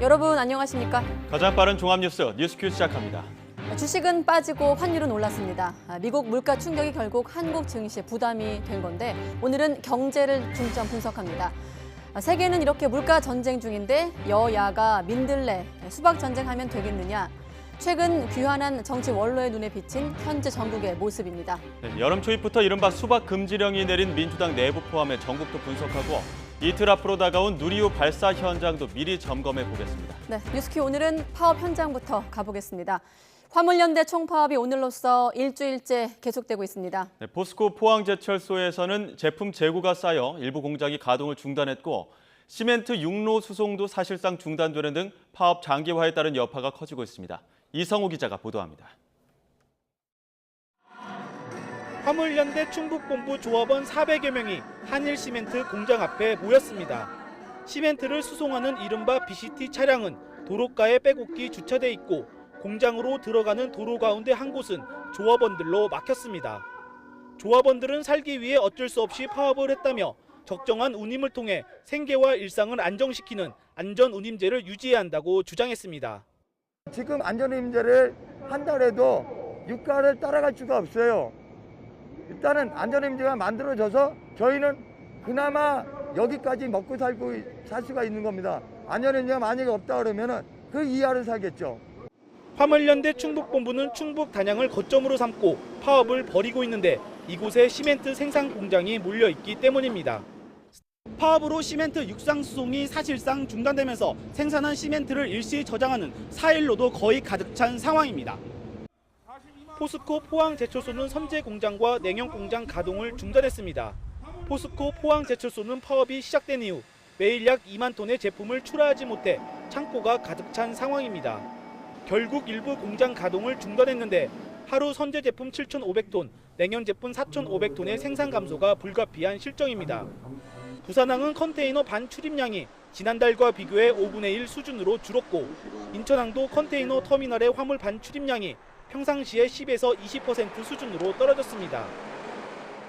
여러분 안녕하십니까? 가장 빠른 종합뉴스 뉴스큐 시작합니다. 주식은 빠지고 환율은 올랐습니다. 미국 물가 충격이 결국 한국 증시에 부담이 된 건데 오늘은 경제를 중점 분석합니다. 세계는 이렇게 물가 전쟁 중인데 여야가 민들레 수박 전쟁하면 되겠느냐? 최근 귀환한 정치 원로의 눈에 비친 현재 전국의 모습입니다. 여름 초입부터 이른바 수박 금지령이 내린 민주당 내부 포함해 전국도 분석하고 이틀 앞으로 다가온 누리호 발사 현장도 미리 점검해 보겠습니다. 네, 뉴스큐 오늘은 파업 현장부터 가보겠습니다. 화물연대 총파업이 오늘로써 일주일째 계속되고 있습니다. 포스코 포항제철소에서는 제품 재고가 쌓여 일부 공장이 가동을 중단했고 시멘트 육로 수송도 사실상 중단되는 등 파업 장기화에 따른 여파가 커지고 있습니다. 이성우 기자가 보도합니다. 화물연대 충북본부 조합원 400여 명이 한일시멘트 공장 앞에 모였습니다. 시멘트를 수송하는 이른바 BCT 차량은 도로가에 빼곡히 주차돼 있고 공장으로 들어가는 도로 가운데 한 곳은 조합원들로 막혔습니다. 조합원들은 살기 위해 어쩔 수 없이 파업을 했다며 적정한 운임을 통해 생계와 일상을 안정시키는 안전운임제를 유지해야 한다고 주장했습니다. 지금 안전운임제를 한다고 유가를 따라갈 수가 없어요. 일단은 안전운임제가 만들어져서 저희는 그나마 여기까지 먹고 살고 살 수가 있는 겁니다. 안전운임제가 만약에 없다 그러면은 그 이하를 살겠죠. 화물연대 충북본부는 충북 단양을 거점으로 삼고 파업을 벌이고 있는데 이곳에 시멘트 생산 공장이 몰려 있기 때문입니다. 파업으로 시멘트 육상 수송이 사실상 중단되면서 생산한 시멘트를 일시 저장하는 사일로도 거의 가득 찬 상황입니다. 포스코 포항제철소는 선제 공장과 냉영 공장 가동을 중단했습니다. 포스코 포항제철소는 파업이 시작된 이후 매일 약 2만 톤의 제품을 출하하지 못해 창고가 가득 찬 상황입니다. 결국 일부 공장 가동을 중단했는데 하루 선제 제품 7,500톤, 냉연 제품 4,500톤의 생산 감소가 불가피한 실정입니다. 부산항은 컨테이너 반 출입량이 지난달과 비교해 5분의 1 수준으로 줄었고 인천항도 컨테이너 터미널의 화물 반 출입량이 평상시의 10에서 20% 수준으로 떨어졌습니다.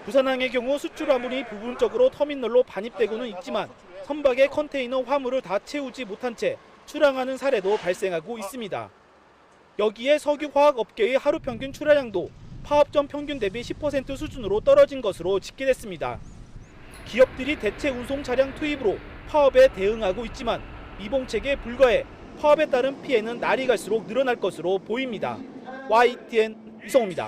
부산항의 경우 수출 화물이 부분적으로 터미널로 반입되고는 있지만 선박의 컨테이너 화물을 다 채우지 못한 채 출항하는 사례도 발생하고 있습니다. 여기에 석유화학업계의 하루 평균 출하량도 파업 전 평균 대비 10% 수준으로 떨어진 것으로 집계됐습니다. 기업들이 대체 운송 차량 투입으로 파업에 대응하고 있지만 미봉책에 불과해 파업에 따른 피해는 날이 갈수록 늘어날 것으로 보입니다. YTN 이성우입니다.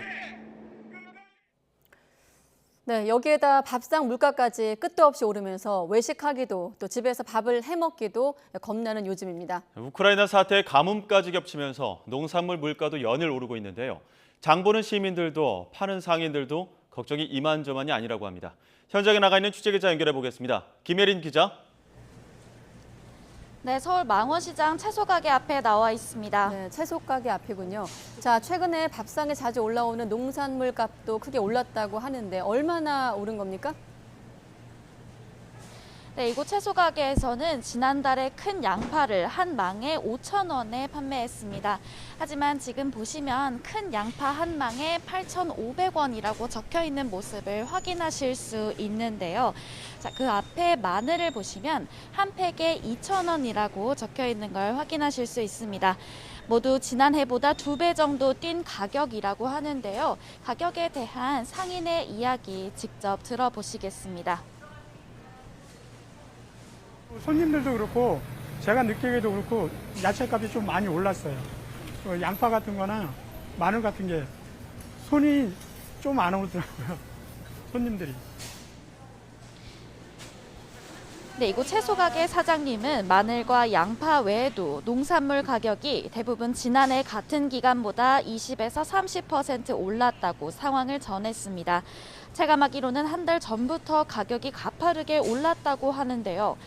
네, 여기에다 밥상 물가까지 끝도 없이 오르면서 외식하기도 또 집에서 밥을 해먹기도 겁나는 요즘입니다. 우크라이나 사태에 가뭄까지 겹치면서 농산물 물가도 연일 오르고 있는데요. 장 보는 시민들도 파는 상인들도 걱정이 이만저만이 아니라고 합니다. 현장에 나가 있는 취재기자 연결해 보겠습니다. 김예린 기자. 네, 서울 망원시장 채소가게 앞에 나와 있습니다. 네, 채소가게 앞이군요. 자, 최근에 밥상에 자주 올라오는 농산물 값도 크게 올랐다고 하는데 얼마나 오른 겁니까? 네, 이곳 채소가게에서는 지난달에 큰 양파를 한 망에 5,000원에 판매했습니다. 하지만 지금 보시면 큰 양파 한 망에 8,500원이라고 적혀 있는 모습을 확인하실 수 있는데요. 자, 그 앞에 마늘을 보시면 한 팩에 2,000원이라고 적혀 있는 걸 확인하실 수 있습니다. 모두 지난해보다 2배 정도 뛴 가격이라고 하는데요. 가격에 대한 상인의 이야기 직접 들어보시겠습니다. 손님들도 그렇고 제가 느끼기도 그렇고 야채값이 좀 많이 올랐어요. 양파 같은 거나 마늘 같은 게 손이 좀 안 오더라고요. 손님들이. 네, 이곳 채소가게 사장님은 마늘과 양파 외에도 농산물 가격이 대부분 지난해 같은 기간보다 20에서 30% 올랐다고 상황을 전했습니다. 체감하기로는 한 달 전부터 가격이 가파르게 올랐다고 하는데요.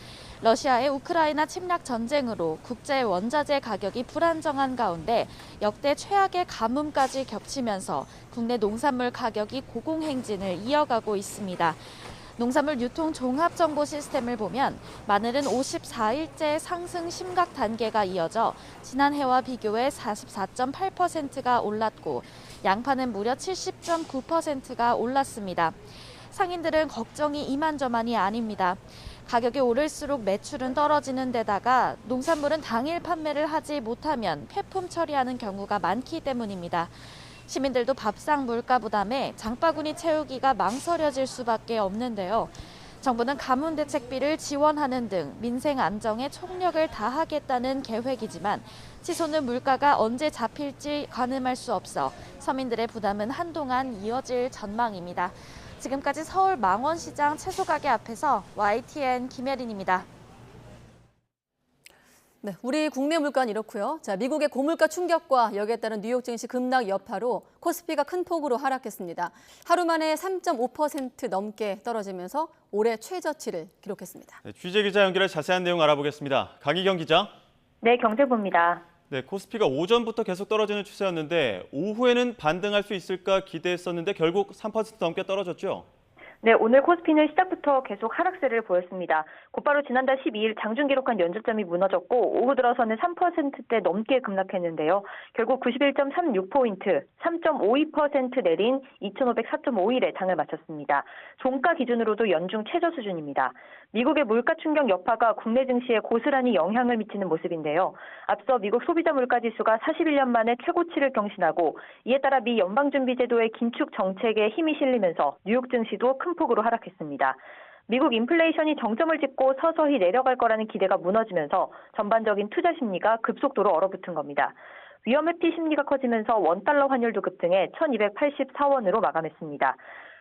러시아의 우크라이나 침략 전쟁으로 국제 원자재 가격이 불안정한 가운데 역대 최악의 가뭄까지 겹치면서 국내 농산물 가격이 고공행진을 이어가고 있습니다. 농산물 유통 종합 정보 시스템을 보면 마늘은 54일째 상승 심각 단계가 이어져 지난해와 비교해 44.8%가 올랐고 양파는 무려 70.9%가 올랐습니다. 상인들은 걱정이 이만저만이 아닙니다. 가격이 오를수록 매출은 떨어지는 데다가 농산물은 당일 판매를 하지 못하면 폐품 처리하는 경우가 많기 때문입니다. 시민들도 밥상 물가 부담에 장바구니 채우기가 망설여질 수밖에 없는데요. 정부는 가뭄 대책비를 지원하는 등 민생 안정에 총력을 다하겠다는 계획이지만 치솟는 물가가 언제 잡힐지 가늠할 수 없어 서민들의 부담은 한동안 이어질 전망입니다. 지금까지 서울 망원시장 채소가게 앞에서 YTN 김혜린입니다. 네, 우리 국내 물가는 이렇고요. 자, 미국의 고물가 충격과 여기에 따른 뉴욕 증시 급락 여파로 코스피가 큰 폭으로 하락했습니다. 하루 만에 3.5% 넘게 떨어지면서 올해 최저치를 기록했습니다. 네, 취재 기자 연결해 자세한 내용 알아보겠습니다. 강희경 기자. 네, 경제부입니다. 네, 코스피가 오전부터 계속 떨어지는 추세였는데 오후에는 반등할 수 있을까 기대했었는데 결국 3% 넘게 떨어졌죠? 네, 오늘 코스피는 시작부터 계속 하락세를 보였습니다. 곧바로 지난달 12일 장중 기록한 연저점이 무너졌고 오후 들어서는 3%대 넘게 급락했는데요. 결국 91.36포인트, 3.52% 내린 2,504.51에 장을 마쳤습니다. 종가 기준으로도 연중 최저 수준입니다. 미국의 물가 충격 여파가 국내 증시에 고스란히 영향을 미치는 모습인데요. 앞서 미국 소비자 물가지수가 41년 만에 최고치를 경신하고 이에 따라 미 연방준비제도의 긴축 정책에 힘이 실리면서 뉴욕 증시도 큰 폭으로 하락했습니다. 미국 인플레이션이 정점을 찍고 서서히 내려갈 거라는 기대가 무너지면서 전반적인 투자 심리가 급속도로 얼어붙은 겁니다. 위험 회피 심리가 커지면서 원달러 환율도 급등해 1284원으로 마감했습니다.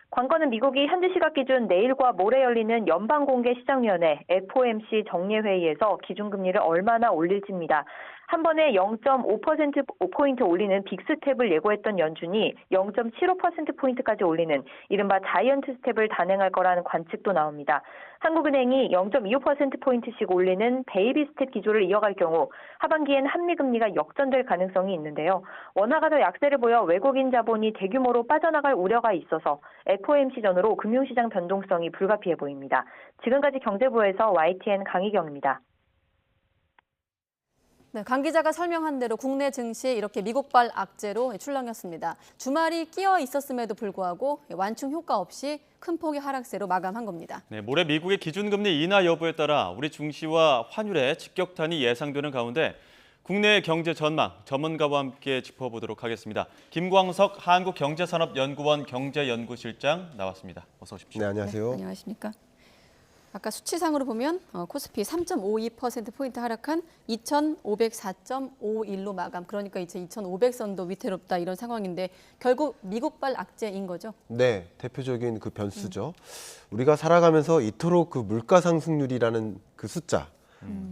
관건은 미국이 현지 시각 기준 내일과 모레 열리는 연방공개시장위원회 FOMC 정례회의에서 기준금리를 얼마나 올릴지입니다. 한 번에 0.5%포인트 올리는 빅스텝을 예고했던 연준이 0.75%포인트까지 올리는 이른바 자이언트 스텝을 단행할 거라는 관측도 나옵니다. 한국은행이 0.25%포인트씩 올리는 베이비 스텝 기조를 이어갈 경우 하반기엔 한미금리가 역전될 가능성이 있는데요. 원화가 더 약세를 보여 외국인 자본이 대규모로 빠져나갈 우려가 있어서 FOMC 전후로 금융시장 변동성이 불가피해 보입니다. 지금까지 경제부에서 YTN 강희경입니다. 네, 강 기자가 설명한 대로 국내 증시에 이렇게 미국발 악재로 출렁였습니다. 주말이 끼어 있었음에도 불구하고 완충 효과 없이 큰 폭의 하락세로 마감한 겁니다. 네, 모레 미국의 기준금리 인하 여부에 따라 우리 증시와 환율의 직격탄이 예상되는 가운데 국내 경제 전망 전문가와 함께 짚어보도록 하겠습니다. 김광석 한국경제산업연구원 경제연구실장 나왔습니다. 어서 오십시오. 네, 안녕하세요. 네, 안녕하십니까? 아까 수치상으로 보면 코스피 3.52%포인트 하락한 2,504.51로 마감. 그러니까 이제 2,500선도 위태롭다 이런 상황인데 결국 미국발 악재인 거죠? 네, 대표적인 그 변수죠. 우리가 살아가면서 이토록 그 물가 상승률이라는 그 숫자,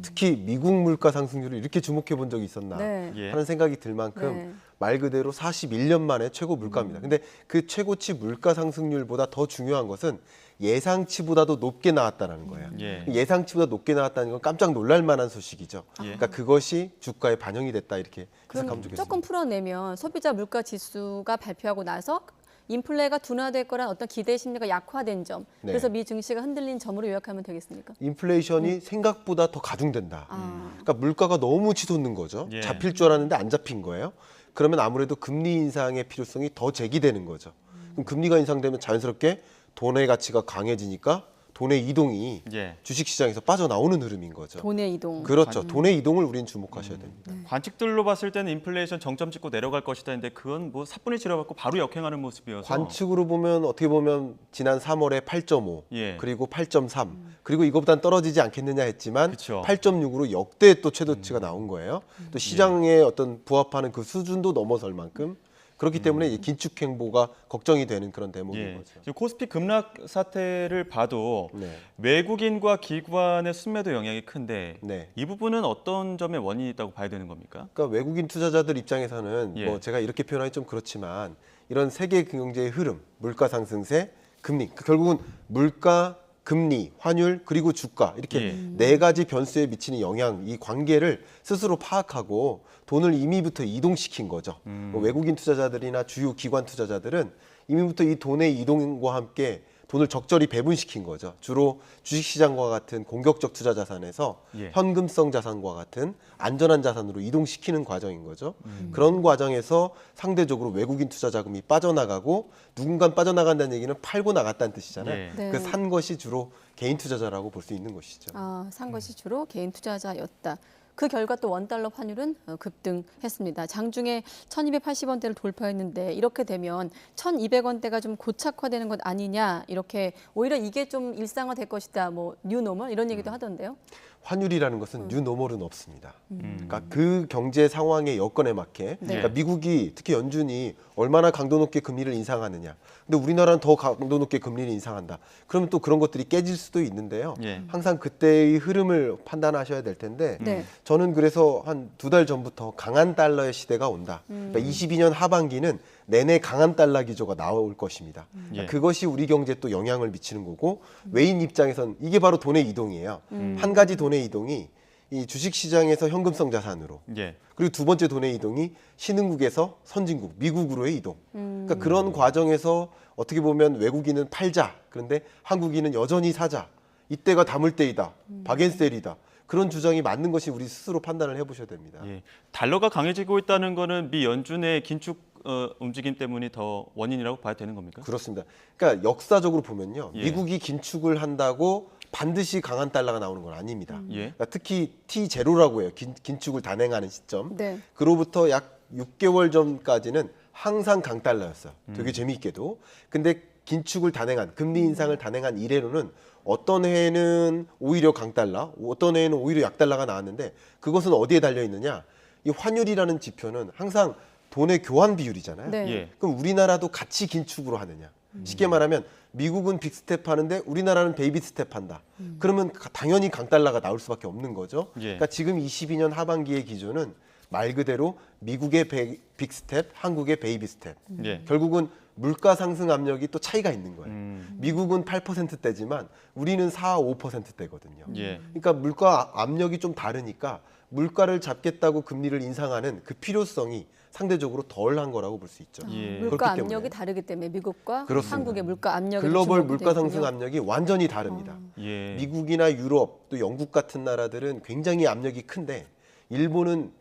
특히 미국 물가 상승률을 이렇게 주목해 본 적이 있었나 네. 하는 생각이 들 만큼 네. 말 그대로 41년 만에 최고 물가입니다. 근데 그 최고치 물가 상승률보다 더 중요한 것은 예상치보다도 높게 나왔다는 거예요. 예상치보다 높게 나왔다는 건 깜짝 놀랄 만한 소식이죠. 그러니까 그것이 주가에 반영이 됐다 이렇게 해석하면 좋겠습니다. 조금 풀어내면 소비자 물가 지수가 발표하고 나서 인플레가 둔화될 거란 어떤 기대 심리가 약화된 점. 네. 그래서 미 증시가 흔들린 점으로 요약하면 되겠습니까? 인플레이션이 생각보다 더 가중된다. 그러니까 물가가 너무 치솟는 거죠. 예. 잡힐 줄 알았는데 안 잡힌 거예요. 그러면 아무래도 금리 인상의 필요성이 더 제기되는 거죠. 그럼 금리가 인상되면 자연스럽게 돈의 가치가 강해지니까 돈의 이동이 주식시장에서 빠져나오는 흐름인 거죠. 돈의 이동. 그렇죠. 돈의 이동을 우리는 주목하셔야 됩니다. 관측들로 봤을 때는 인플레이션 정점 찍고 내려갈 것이다 했는데 그건 뭐 사뿐히 지려갖고 바로 역행하는 모습이어서 관측으로 보면 어떻게 보면 지난 3월에 8.5 그리고 8.3 그리고 이거보단 떨어지지 않겠느냐 했지만 그쵸. 8.6으로 역대 또 최저치가 나온 거예요. 또 시장의 어떤 부합하는 그 수준도 넘어설 만큼 그렇기 때문에 이제 긴축 행보가 걱정이 되는 그런 대목인 거죠. 지금 코스피 급락 사태를 봐도 네. 외국인과 기관의 순매도 영향이 큰데 네. 이 부분은 어떤 점에 원인이 있다고 봐야 되는 겁니까? 그러니까 외국인 투자자들 입장에서는 뭐 제가 이렇게 표현하기 좀 그렇지만 이런 세계 경제의 흐름, 물가 상승세, 금리, 그러니까 결국은 물가, 금리, 환율, 그리고 주가 이렇게 네 가지 변수에 미치는 영향, 이 관계를 스스로 파악하고 돈을 이미부터 이동시킨 거죠. 외국인 투자자들이나 주요 기관 투자자들은 이미부터 이 돈의 이동과 함께 돈을 적절히 배분시킨 거죠. 주로 주식시장과 같은 공격적 투자 자산에서 예. 현금성 자산과 같은 안전한 자산으로 이동시키는 과정인 거죠. 그런 과정에서 상대적으로 외국인 투자 자금이 빠져나가고 누군가 빠져나간다는 얘기는 팔고 나갔다는 뜻이잖아요. 예. 네. 그 산 것이 주로 개인 투자자라고 볼 수 있는 것이죠. 산 것이 주로 개인 투자자였다. 그 결과 또 원달러 환율은 급등했습니다. 장중에 1,280원대를 돌파했는데 이렇게 되면 1,200원대가 좀 고착화되는 것 아니냐, 이렇게 오히려 이게 좀 일상화될 것이다, 뭐 뉴노멀 이런 얘기도 하던데요. 환율이라는 것은 뉴노멀은 없습니다. 그러니까 그 경제 상황의 여건에 맞게 그러니까 미국이 특히 연준이 얼마나 강도 높게 금리를 인상하느냐. 근데 우리나라는 더 강도 높게 금리를 인상한다. 그러면 또 그런 것들이 깨질 수도 있는데요. 예. 항상 그때의 흐름을 판단하셔야 될 텐데 네. 저는 그래서 한 2달 전부터 강한 달러의 시대가 온다. 그러니까 22년 하반기는 내내 강한 달러 기조가 나올 것입니다. 예. 그것이 우리 경제에 또 영향을 미치는 거고 외인 입장에선 이게 바로 돈의 이동이에요. 한 가지 돈의 이동이 이 주식시장에서 현금성 자산으로 예. 그리고 두 번째 돈의 이동이 신흥국에서 선진국, 미국으로의 이동. 그러니까 그런 과정에서 어떻게 보면 외국인은 팔자. 그런데 한국인은 여전히 사자. 이때가 담을 때이다. 박앤셀이다. 그런 주장이 맞는 것이 우리 스스로 판단을 해보셔야 됩니다. 예. 달러가 강해지고 있다는 거는 미 연준의 긴축 움직임 때문이 더 원인이라고 봐야 되는 겁니까? 그렇습니다. 그러니까 역사적으로 보면요. 예. 미국이 긴축을 한다고 반드시 강한 달러가 나오는 건 아닙니다. 예. 그러니까 특히 T0라고 해요. 긴축을 단행하는 시점. 네. 그로부터 약 6개월 전까지는 항상 강달러였어요. 되게 재미있게도. 근데 긴축을 단행한, 금리 인상을 단행한 이래로는 어떤 해에는 오히려 강달러, 어떤 해에는 오히려 약달러가 나왔는데 그것은 어디에 달려 있느냐? 이 환율이라는 지표는 항상 돈의 교환 비율이잖아요. 네. 예. 그럼 우리나라도 같이 긴축으로 하느냐? 쉽게 말하면 미국은 빅스텝 하는데 우리나라는 베이비 스텝 한다. 그러면 당연히 강달러가 나올 수밖에 없는 거죠. 예. 그러니까 지금 22년 하반기의 기조는 말 그대로 미국의 빅스텝, 한국의 베이비 스텝. 예. 결국은 물가 상승 압력이 또 차이가 있는 거예요. 미국은 8%대지만 우리는 4, 5%대거든요. 예. 그러니까 물가 압력이 좀 다르니까 물가를 잡겠다고 금리를 인상하는 그 필요성이 상대적으로 덜한 거라고 볼 수 있죠. 예. 물가 그렇기 때문에. 압력이 다르기 때문에 미국과 그렇습니다. 한국의 물가 압력이 글로벌 주목이 물가 상승 되겠군요. 압력이 완전히 다릅니다. 예. 미국이나 유럽 또 영국 같은 나라들은 굉장히 압력이 큰데 일본은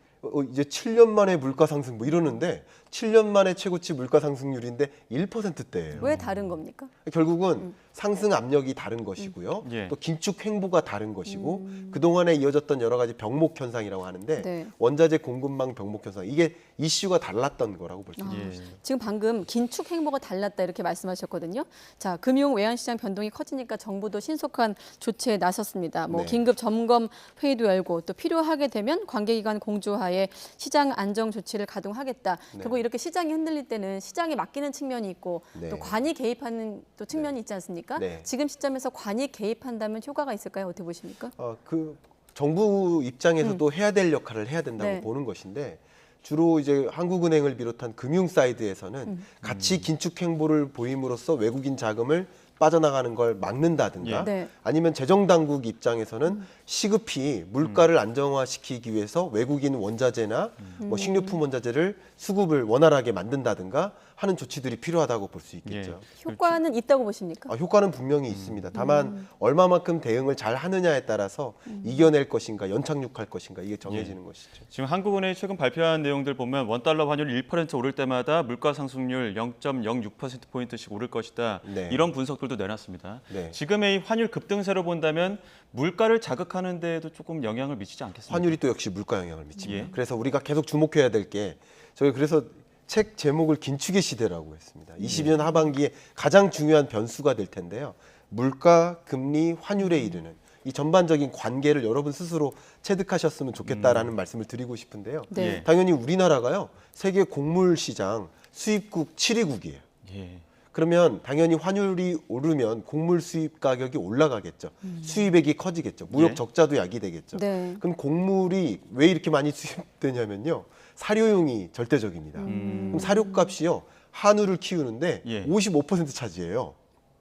이제 7년 만에 물가 상승 뭐 이러는데 7년 만에 최고치 물가 상승률인데 1%대예요. 왜 다른 겁니까? 결국은 상승 압력이 다른 것이고요. 예. 또 긴축 행보가 다른 것이고 그동안에 이어졌던 여러 가지 병목 현상이라고 하는데 네. 원자재 공급망 병목 현상 이게 이슈가 달랐던 거라고 볼 수 있습니다. 예. 지금 방금 긴축 행보가 달랐다 이렇게 말씀하셨거든요. 자, 금융 외환시장 변동이 커지니까 정부도 신속한 조치에 나섰습니다. 뭐 네. 긴급 점검 회의도 열고 또 필요하게 되면 관계기관 공조하에 시장 안정 조치를 가동하겠다. 네. 결국 이렇게 시장이 흔들릴 때는 시장에 맡기는 측면이 있고 네. 또 관이 개입하는 또 측면이 있지 않습니까? 네. 지금 시점에서 관이 개입한다면 효과가 있을까요? 어떻게 보십니까? 그 정부 입장에서도 해야 될 역할을 해야 된다고 네. 보는 것인데 주로 이제 한국은행을 비롯한 금융 사이드에서는 같이 긴축 행보를 보임으로써 외국인 자금을 빠져나가는 걸 막는다든가 예. 네. 아니면 재정당국 입장에서는 시급히 물가를 안정화시키기 위해서 외국인 원자재나 뭐 식료품 원자재를 수급을 원활하게 만든다든가 하는 조치들이 필요하다고 볼 수 있겠죠. 효과는 있다고 보십니까? 효과는 분명히 있습니다. 다만 얼마만큼 대응을 잘 하느냐에 따라서 이겨낼 것인가 연착륙할 것인가 이게 정해지는 것이죠. 지금 한국은행이 최근 발표한 내용들 보면 원달러 환율 1% 오를 때마다 물가 상승률 0.06%포인트씩 오를 것이다. 네. 이런 분석들도 내놨습니다. 네. 지금의 이 환율 급등세로 본다면 물가를 자극하는 데에도 조금 영향을 미치지 않겠습니까? 환율이 또 역시 물가 영향을 미칩니다. 예. 그래서 우리가 계속 주목해야 될 게 저희 그래서 책 제목을 긴축의 시대라고 했습니다. 22년 하반기에 가장 중요한 변수가 될 텐데요. 물가, 금리, 환율에 이르는 이 전반적인 관계를 여러분 스스로 체득하셨으면 좋겠다라는 말씀을 드리고 싶은데요. 네. 예. 당연히 우리나라가요. 세계 곡물 시장 수입국 7위국이에요. 예. 그러면 당연히 환율이 오르면 곡물 수입 가격이 올라가겠죠. 수입액이 커지겠죠. 무역 예. 적자도 야기되겠죠. 네. 그럼 곡물이 왜 이렇게 많이 수입되냐면요. 사료용이 절대적입니다. 그럼 사료값이요. 한우를 키우는데 예. 55% 차지해요.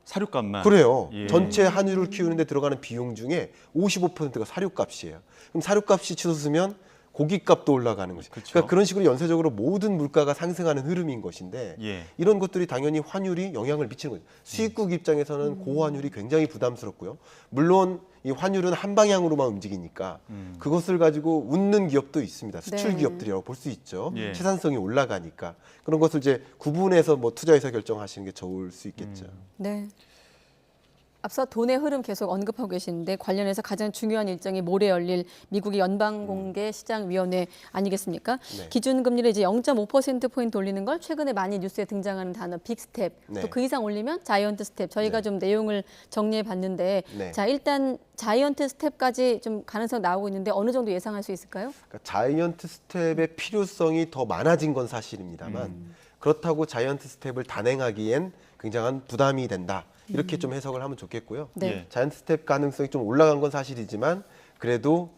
사료값만. 그래요. 예. 전체 한우를 키우는데 들어가는 비용 중에 55%가 사료값이에요. 그럼 사료값이 치솟으면 고깃값도 올라가는 것이. 그렇죠. 그러니까 그런 식으로 연쇄적으로 모든 물가가 상승하는 흐름인 것인데 예. 이런 것들이 당연히 환율이 영향을 미치는 거죠. 수입국 입장에서는 고환율이 굉장히 부담스럽고요. 물론 이 환율은 한 방향으로만 움직이니까 그것을 가지고 웃는 기업도 있습니다. 수출 네. 기업들이라고 볼 수 있죠. 예. 생산성이 올라가니까 그런 것을 이제 구분해서 뭐 투자해서 결정하시는 게 좋을 수 있겠죠. 네. 앞서 돈의 흐름 계속 언급하고 계시는데 관련해서 가장 중요한 일정이 모레 열릴 미국의 연방공개시장위원회 아니겠습니까? 네. 기준금리를 이제 0.5%포인트 올리는 걸 최근에 많이 뉴스에 등장하는 단어 빅스텝, 네. 또 그 이상 올리면 자이언트 스텝. 저희가 네. 좀 내용을 정리해 봤는데 네. 자 일단 자이언트 스텝까지 좀 가능성 나오고 있는데 어느 정도 예상할 수 있을까요? 그러니까 자이언트 스텝의 필요성이 더 많아진 건 사실입니다만 그렇다고 자이언트 스텝을 단행하기엔 굉장한 부담이 된다. 이렇게 좀 해석을 하면 좋겠고요. 네. 예. 자이언트 스텝 가능성이 좀 올라간 건 사실이지만 그래도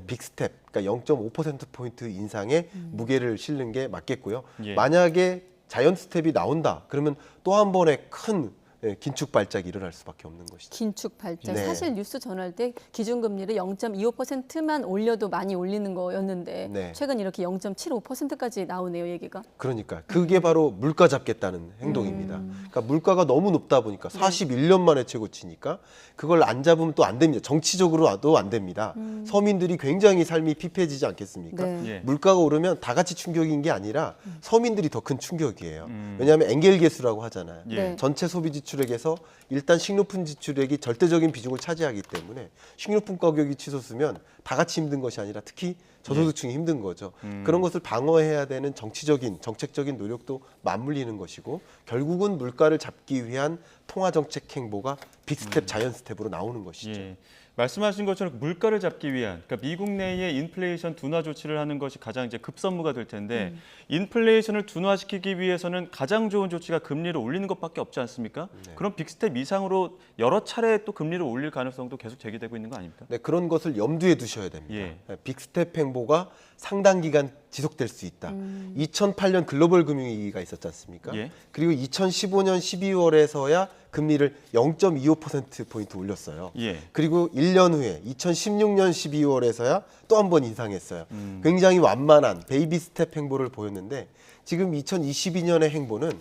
빅스텝, 그러니까 0.5%포인트 인상의 무게를 실는 게 맞겠고요. 예. 만약에 자이언트 스텝이 나온다. 그러면 또 한 번의 큰 긴축 발작이 일어날 수밖에 없는 것이죠. 긴축 발작. 네. 사실 뉴스 전할 때 기준금리를 0.25%만 올려도 많이 올리는 거였는데 네. 최근 이렇게 0.75%까지 나오네요, 얘기가. 그러니까 그게 바로 물가 잡겠다는 행동입니다. 그러니까 물가가 너무 높다 보니까 41년 만에 최고치니까 그걸 안 잡으면 또 안 됩니다. 정치적으로도 안 됩니다. 서민들이 굉장히 삶이 피폐해지지 않겠습니까? 네. 예. 물가가 오르면 다 같이 충격인 게 아니라 서민들이 더 큰 충격이에요. 왜냐하면 엔겔계수라고 하잖아요. 예. 네. 전체 소비 지출액에서 일단 식료품 지출액이 절대적인 비중을 차지하기 때문에 식료품 가격이 치솟으면 다 같이 힘든 것이 아니라 특히 저소득층이 힘든 거죠. 그런 것을 방어해야 되는 정치적인 정책적인 노력도 맞물리는 것이고 결국은 물가를 잡기 위한 통화 정책 행보가 빅스텝, 자이언트 스텝으로 나오는 것이죠. 예. 말씀하신 것처럼 물가를 잡기 위한 그러니까 미국 내의 인플레이션 둔화 조치를 하는 것이 가장 이제 급선무가 될 텐데 인플레이션을 둔화시키기 위해서는 가장 좋은 조치가 금리를 올리는 것밖에 없지 않습니까? 네. 그럼 빅스텝 이상으로 여러 차례 또 금리를 올릴 가능성도 계속 제기되고 있는 거 아닙니까? 네, 그런 것을 염두에 두셔야 됩니다. 예. 네, 빅스텝 행보가 상당 기간 지속될 수 있다. 2008년 글로벌 금융위기가 있었지 않습니까? 예. 그리고 2015년 12월에서야 금리를 0.25%포인트 올렸어요. 예. 그리고 1년 후에 2016년 12월에서야 또 한 번 인상했어요. 굉장히 완만한 베이비 스텝 행보를 보였는데 지금 2022년의 행보는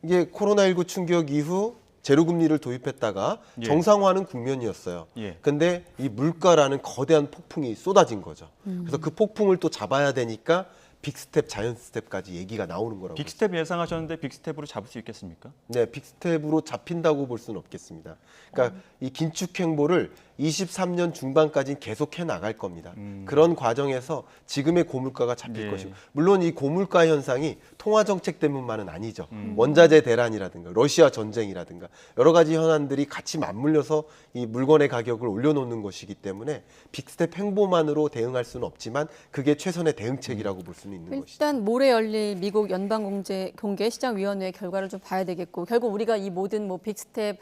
이게 코로나19 충격 이후 제로금리를 도입했다가 예. 정상화하는 국면이었어요. 예. 근데 이 물가라는 거대한 폭풍이 쏟아진 거죠. 그래서 그 폭풍을 또 잡아야 되니까 빅스텝, 자이언트 스텝까지 얘기가 나오는 거라고. 빅스텝 예상하셨는데 빅스텝으로 잡을 수 있겠습니까? 네, 빅스텝으로 잡힌다고 볼 수는 없겠습니다. 그러니까 이 긴축 행보를 23년 중반까지는 계속해 나갈 겁니다. 그런 과정에서 지금의 고물가가 잡힐 예. 것이고 물론 이 고물가 현상이 통화 정책 때문만은 아니죠. 원자재 대란이라든가 러시아 전쟁이라든가 여러 가지 현안들이 같이 맞물려서 이 물건의 가격을 올려놓는 것이기 때문에 빅스텝 행보만으로 대응할 수는 없지만 그게 최선의 대응책이라고 볼 수는 있는 것이죠. 일단 모레 열릴 미국 연방공개시장위원회 결과를 좀 봐야 되겠고 결국 우리가 이 모든 뭐 빅스텝,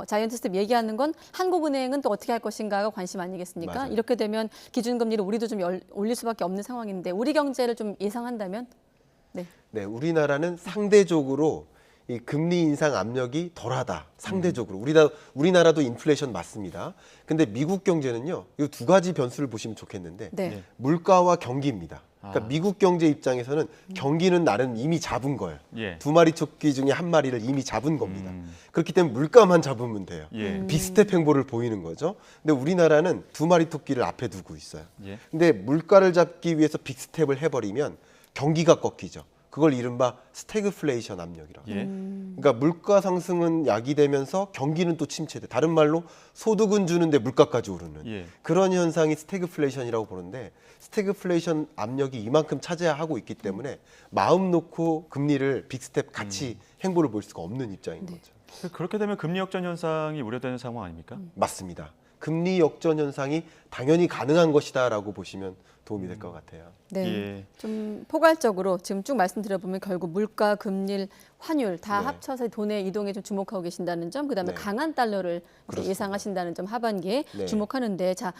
자이언트 스텝 얘기하는 건 한국은행은 또 어떻게 할 것인가가 관심 아니겠습니까? 맞아요. 이렇게 되면 기준금리를 우리도 좀 올릴 수밖에 없는 상황인데 우리 경제를 좀 예상한다면? 네, 우리나라는 상대적으로 이 금리 인상 압력이 덜하다. 상대적으로 우리나라도 인플레이션 맞습니다. 근데 미국 경제는요, 이 두 가지 변수를 보시면 좋겠는데 네. 물가와 경기입니다. 그러니까 아. 미국 경제 입장에서는 경기는 나름 이미 잡은 거예요. 예. 두 마리 토끼 중에 한 마리를 이미 잡은 겁니다. 그렇기 때문에 물가만 잡으면 돼요. 예. 빅스텝 행보를 보이는 거죠. 근데 우리나라는 두 마리 토끼를 앞에 두고 있어요. 예. 근데 물가를 잡기 위해서 빅스텝을 해버리면 경기가 꺾이죠. 그걸 이른바 스태그플레이션 압력이라고. 예. 그러니까 물가 상승은 야기되면서 경기는 또 침체돼. 다른 말로 소득은 주는데 물가까지 오르는 예. 그런 현상이 스태그플레이션이라고 보는데 스태그플레이션 압력이 이만큼 차지하고 있기 때문에 마음 놓고 금리를 빅스텝 같이 행보를 볼 수가 없는 입장인 거죠. 그렇게 되면 금리 역전 현상이 우려되는 상황 아닙니까? 맞습니다. 금리 역전 현상이 당연히 가능한 것이다라고 보시면 도움이 될 것 같아요. 네. 예. 좀 포괄적으로 지금 쭉 말씀드려보면 결국 물가, 금리, 환율 다 네. 합쳐서 돈의 이동에 좀 주목하고 계신다는 점, 그다음에 네. 강한 달러를 그렇습니다. 예상하신다는 점 하반기에 네. 주목하는데 자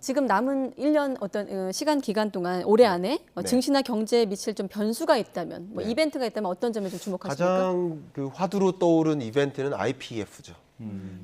지금 남은 1년 어떤 시간 기간 동안 올해 안에 네. 증시나 경제에 미칠 좀 변수가 있다면 뭐 네. 이벤트가 있다면 어떤 점에 좀 주목하십니까? 가장 그 화두로 떠오른 이벤트는 IPEF죠.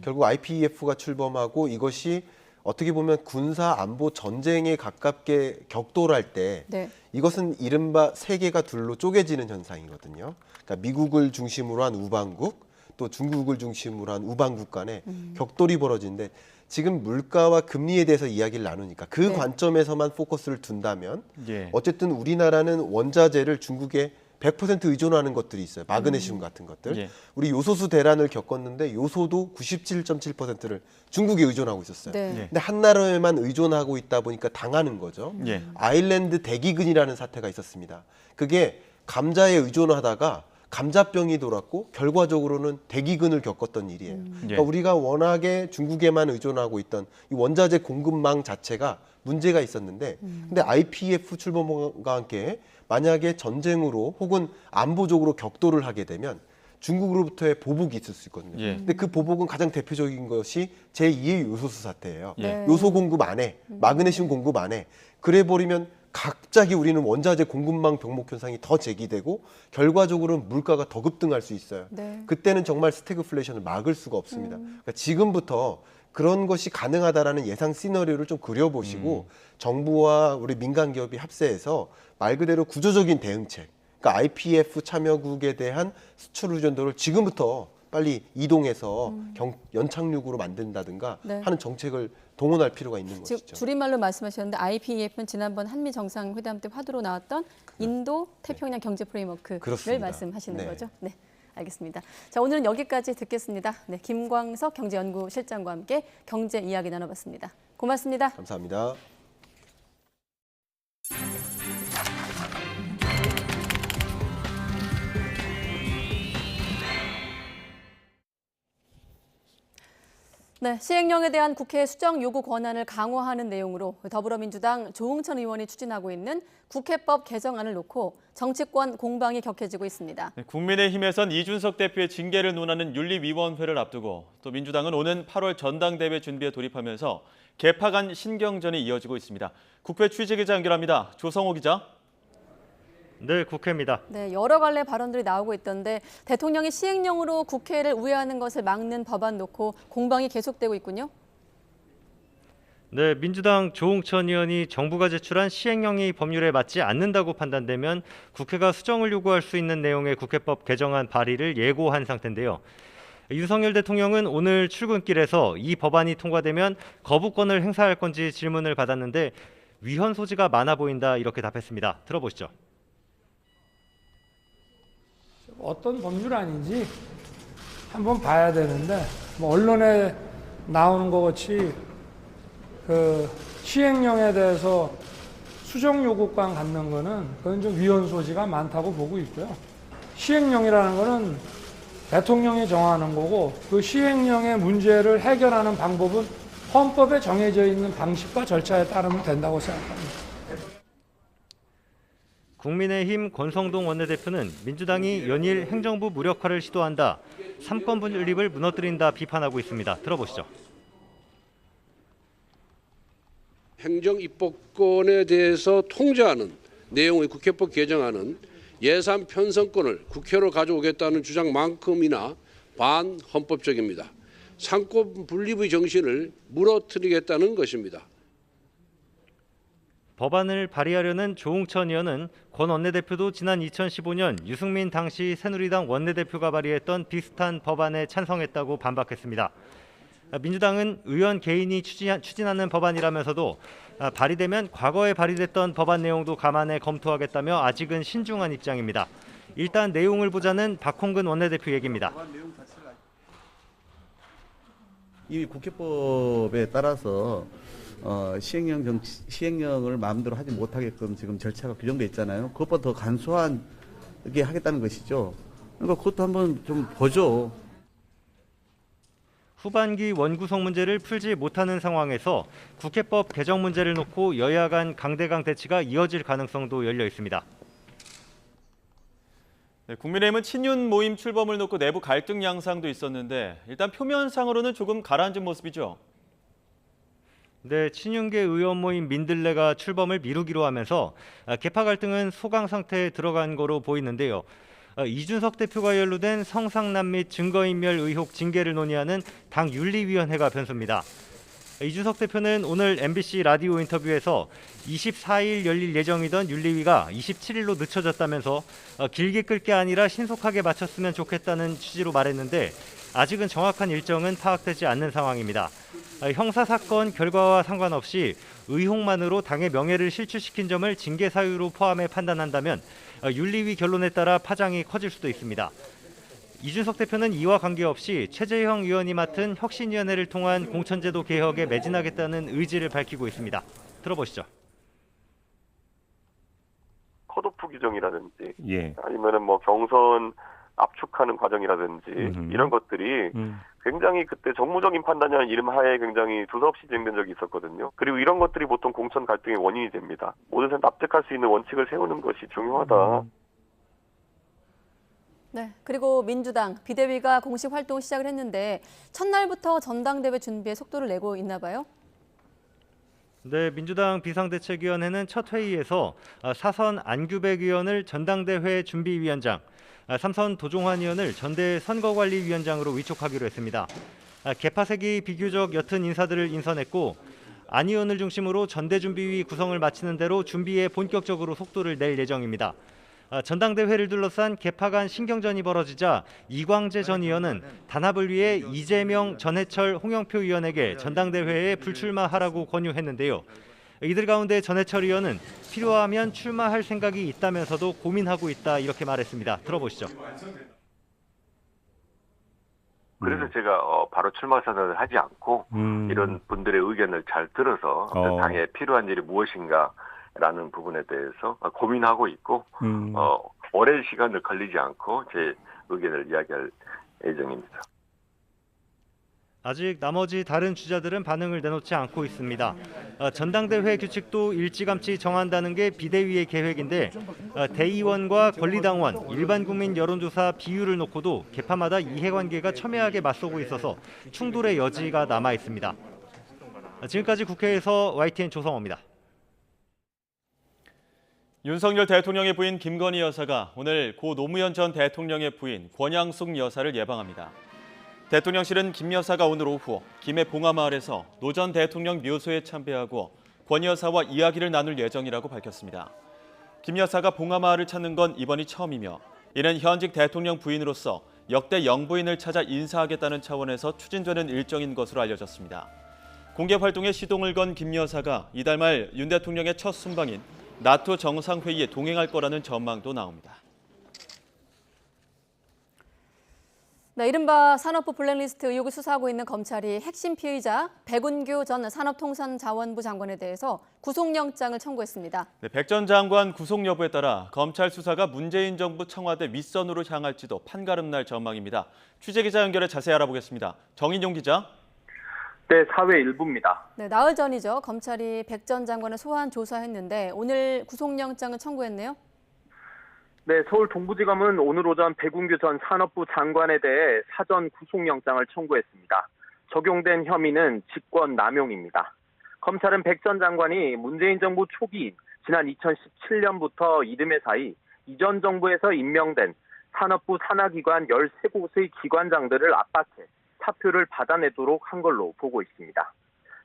결국 IPEF가 출범하고 이것이 어떻게 보면 군사 안보 전쟁에 가깝게 격돌할 때 네. 이것은 이른바 세계가 둘로 쪼개지는 현상이거든요. 그러니까 미국을 중심으로 한 우방국, 또 중국을 중심으로 한 우방국 간에 격돌이 벌어지는데 지금 물가와 금리에 대해서 이야기를 나누니까 그 네. 관점에서만 포커스를 둔다면 예. 어쨌든 우리나라는 원자재를 중국에 100% 의존하는 것들이 있어요. 마그네슘 같은 것들. 예. 우리 요소수 대란을 겪었는데 요소도 97.7%를 중국에 의존하고 있었어요. 네. 예. 근데 한 나라에만 의존하고 있다 보니까 당하는 거죠. 예. 아일랜드 대기근이라는 사태가 있었습니다. 그게 감자에 의존하다가 감자병이 돌았고 결과적으로는 대기근을 겪었던 일이에요. 그러니까 우리가 워낙에 중국에만 의존하고 있던 이 원자재 공급망 자체가 문제가 있었는데 근데 IPEF 출범과 함께 만약에 전쟁으로 혹은 안보적으로 격돌을 하게 되면 중국으로부터의 보복이 있을 수 있거든요. 예. 근데 그 보복은 가장 대표적인 것이 제2의 요소수 사태예요. 예. 요소 공급 안 해, 마그네슘 공급 안 해. 그래 버리면 갑자기 우리는 원자재 공급망 병목 현상이 더 제기되고 결과적으로는 물가가 더 급등할 수 있어요. 네. 그때는 정말 스태그플레이션을 막을 수가 없습니다. 그러니까 지금부터 그런 것이 가능하다라는 예상 시나리오를 좀 그려보시고 정부와 우리 민간 기업이 합세해서 말 그대로 구조적인 대응책, 그러니까 IPEF 참여국에 대한 수출 의존도를 지금부터 빨리 이동해서 연착륙으로 만든다든가 네. 하는 정책을 동원할 필요가 있는 지금 것이죠. 줄임말로 말씀하셨는데 IPEF는 지난번 한미 정상회담 때 화두로 나왔던 인도 태평양 경제 프레임워크를 그렇습니다. 말씀하시는 네. 거죠. 네, 알겠습니다. 자, 오늘은 여기까지 듣겠습니다. 네, 김광석 경제연구실장과 함께 경제 이야기 나눠봤습니다. 고맙습니다. 감사합니다. 네, 시행령에 대한 국회 수정 요구 권한을 강화하는 내용으로 더불어민주당 조응천 의원이 추진하고 있는 국회법 개정안을 놓고 정치권 공방이 격해지고 있습니다. 네, 국민의힘에선 이준석 대표의 징계를 논하는 윤리위원회를 앞두고 또 민주당은 오는 8월 전당대회 준비에 돌입하면서 개파 간 신경전이 이어지고 있습니다. 국회 취재기자 연결합니다. 조성호 기자. 네, 국회입니다. 네, 여러 갈래 발언들이 나오고 있던데 대통령이 시행령으로 국회를 우회하는 것을 막는 법안 놓고 공방이 계속되고 있군요. 네, 민주당 조응천 의원이 정부가 제출한 시행령이 법률에 맞지 않는다고 판단되면 국회가 수정을 요구할 수 있는 내용의 국회법 개정안 발의를 예고한 상태인데요. 윤석열 대통령은 오늘 출근길에서 이 법안이 통과되면 거부권을 행사할 건지 질문을 받았는데 위헌 소지가 많아 보인다 이렇게 답했습니다. 들어보시죠. 어떤 법률안인지 한번 봐야 되는데 뭐 언론에 나오는 것 같이 그 시행령에 대해서 수정 요구권 갖는 거는 그건 좀 위헌 소지가 많다고 보고 있고요. 시행령이라는 거는 대통령이 정하는 거고 그 시행령의 문제를 해결하는 방법은 헌법에 정해져 있는 방식과 절차에 따르면 된다고 생각합니다. 국민의힘 권성동 원내대표는 민주당이 연일 행정부 무력화를 시도한다, 삼권 분립을 무너뜨린다 비판하고 있습니다. 들어보시죠. 행정 입법권에 대해서 통제하는 내용의 국회법 개정안은 예산 편성권을 국회로 가져오겠다는 주장만큼이나 반헌법적입니다. 삼권 분립의 정신을 무너뜨리겠다는 것입니다. 법안을 발의하려는 조응천 의원은 권 원내대표도 지난 2015년 유승민 당시 새누리당 원내대표가 발의했던 비슷한 법안에 찬성했다고 반박했습니다. 민주당은 의원 개인이 추진하는 법안이라면서도 발의되면 과거에 발의됐던 법안 내용도 감안해 검토하겠다며 아직은 신중한 입장입니다. 일단 내용을 보자는 박홍근 원내대표 얘기입니다. 이 국회법에 따라서 시행령을 마음대로 하지 못하게끔 지금 절차가 규정돼 있잖아요. 그것보다 더 간소하게 하겠다는 것이죠. 그러니까 그것도 한번 좀 보죠. 후반기 원구성 문제를 풀지 못하는 상황에서 국회법 개정 문제를 놓고 여야 간 강대강 대치가 이어질 가능성도 열려 있습니다. 네, 국민의힘은 친윤 모임 출범을 놓고 내부 갈등 양상도 있었는데 일단 표면상으로는 조금 가라앉은 모습이죠. 네, 친윤계 의원 모임 민들레가 출범을 미루기로 하면서 개파 갈등은 소강 상태에 들어간 거로 보이는데요. 이준석 대표가 연루된 성상남 및 증거인멸 의혹 징계를 논의하는 당 윤리위원회가 변수입니다. 이준석 대표는 오늘 MBC 라디오 인터뷰에서 24일 열릴 예정이던 윤리위가 27일로 늦춰졌다면서 길게 끌 게 아니라 신속하게 마쳤으면 좋겠다는 취지로 말했는데 아직은 정확한 일정은 파악되지 않는 상황입니다. 형사사건 결과와 상관없이 의혹만으로 당의 명예를 실추시킨 점을 징계 사유로 포함해 판단한다면 윤리위 결론에 따라 파장이 커질 수도 있습니다. 이준석 대표는 이와 관계없이 최재형 의원이 맡은 혁신위원회를 통한 공천제도 개혁에 매진하겠다는 의지를 밝히고 있습니다. 들어보시죠. 컷오프 규정이라든지 아니면은 뭐 경선 압축하는 과정이라든지 이런 것들이 굉장히 그때 정무적인 판단이라는 이름 하에 굉장히 두서없이 진행된 적이 있었거든요. 그리고 이런 것들이 보통 공천 갈등의 원인이 됩니다. 모든 사람 납득할 수 있는 원칙을 세우는 것이 중요하다. 네, 그리고 민주당 비대위가 공식 활동을 시작을 했는데 첫날부터 전당대회 준비에 속도를 내고 있나 봐요? 네, 민주당 비상대책위원회는 첫 회의에서 사선 안규백 의원을 전당대회 준비위원장, 삼선 도종환 의원을 전대 선거관리위원장으로 위촉하기로 했습니다. 개파색이 비교적 옅은 인사들을 인선했고 안 의원을 중심으로 전대준비위 구성을 마치는 대로 준비에 본격적으로 속도를 낼 예정입니다. 전당대회를 둘러싼 개파 간 신경전이 벌어지자 이광재 전 의원은 단합을 위해 이재명, 전해철, 홍영표 의원에게 전당대회에 불출마하라고 권유했는데요. 이들 가운데 전해철 의원은 필요하면 출마할 생각이 있다면서도 고민하고 있다 이렇게 말했습니다. 들어보시죠. 그래서 제가 바로 출마 선언을 하지 않고 이런 분들의 의견을 잘 들어서 당에 필요한 일이 무엇인가라는 부분에 대해서 고민하고 있고 오랜 시간을 걸리지 않고 제 의견을 이야기할 예정입니다. 아직 나머지 다른 주자들은 반응을 내놓지 않고 있습니다. 전당대회 규칙도 일찌감치 정한다는 게 비대위의 계획인데 대의원과 권리당원, 일반 국민 여론조사 비율을 놓고도 개파마다 이해관계가 첨예하게 맞서고 있어서 충돌의 여지가 남아 있습니다. 지금까지 국회에서 YTN 조성호입니다. 윤석열 대통령의 부인 김건희 여사가 오늘 고 노무현 전 대통령의 부인 권양숙 여사를 예방합니다. 대통령실은 김 여사가 오늘 오후 김해 봉화마을에서 노 전 대통령 묘소에 참배하고 권 여사와 이야기를 나눌 예정이라고 밝혔습니다. 김 여사가 봉화마을을 찾는 건 이번이 처음이며 이는 현직 대통령 부인으로서 역대 영부인을 찾아 인사하겠다는 차원에서 추진되는 일정인 것으로 알려졌습니다. 공개 활동에 시동을 건 김 여사가 이달 말 윤 대통령의 첫 순방인 나토 정상회의에 동행할 거라는 전망도 나옵니다. 네, 이른바 산업부 블랙리스트 의혹을 수사하고 있는 검찰이 핵심 피의자 백운규 전 산업통상자원부 장관에 대해서 구속영장을 청구했습니다. 네, 백 전 장관 구속 여부에 따라 검찰 수사가 문재인 정부 청와대 윗선으로 향할지도 판가름 날 전망입니다. 취재기자 연결해 자세히 알아보겠습니다. 정인용 기자. 네, 사회 일부입니다. 네, 나흘 전이죠. 검찰이 백 전 장관을 소환 조사했는데 오늘 구속영장을 청구했네요. 네, 서울 동부지검은 오늘 오전 백운규 전 산업부 장관에 대해 사전 구속영장을 청구했습니다. 적용된 혐의는 직권남용입니다. 검찰은 백 전 장관이 문재인 정부 초기 지난 2017년부터 이듬해 사이 이전 정부에서 임명된 산업부 산하기관 13곳의 기관장들을 압박해 사표를 받아내도록 한 걸로 보고 있습니다.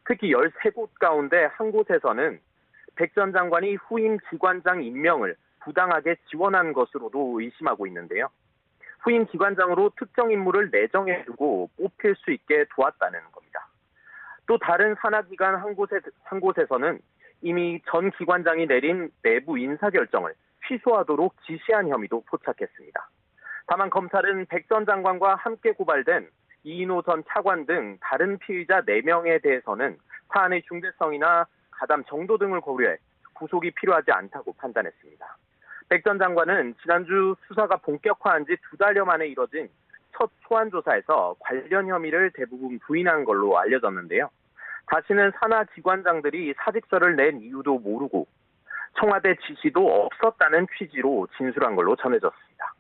특히 13곳 가운데 한 곳에서는 백 전 장관이 후임 기관장 임명을 부당하게 지원한 것으로도 의심하고 있는데요. 후임 기관장으로 특정 인물을 내정해두고 뽑힐 수 있게 도왔다는 겁니다. 또 다른 산하기관 한 곳에서는 이미 전 기관장이 내린 내부 인사결정을 취소하도록 지시한 혐의도 포착했습니다. 다만 검찰은 백 전 장관과 함께 고발된 이인호 전 차관 등 다른 피의자 4명에 대해서는 사안의 중대성이나 가담 정도 등을 고려해 구속이 필요하지 않다고 판단했습니다. 백 전 장관은 지난주 수사가 본격화한 지 2달여 만에 이뤄진 첫 소환 조사에서 관련 혐의를 대부분 부인한 걸로 알려졌는데요. 자신은 산하 기관장들이 사직서를 낸 이유도 모르고 청와대 지시도 없었다는 취지로 진술한 걸로 전해졌습니다.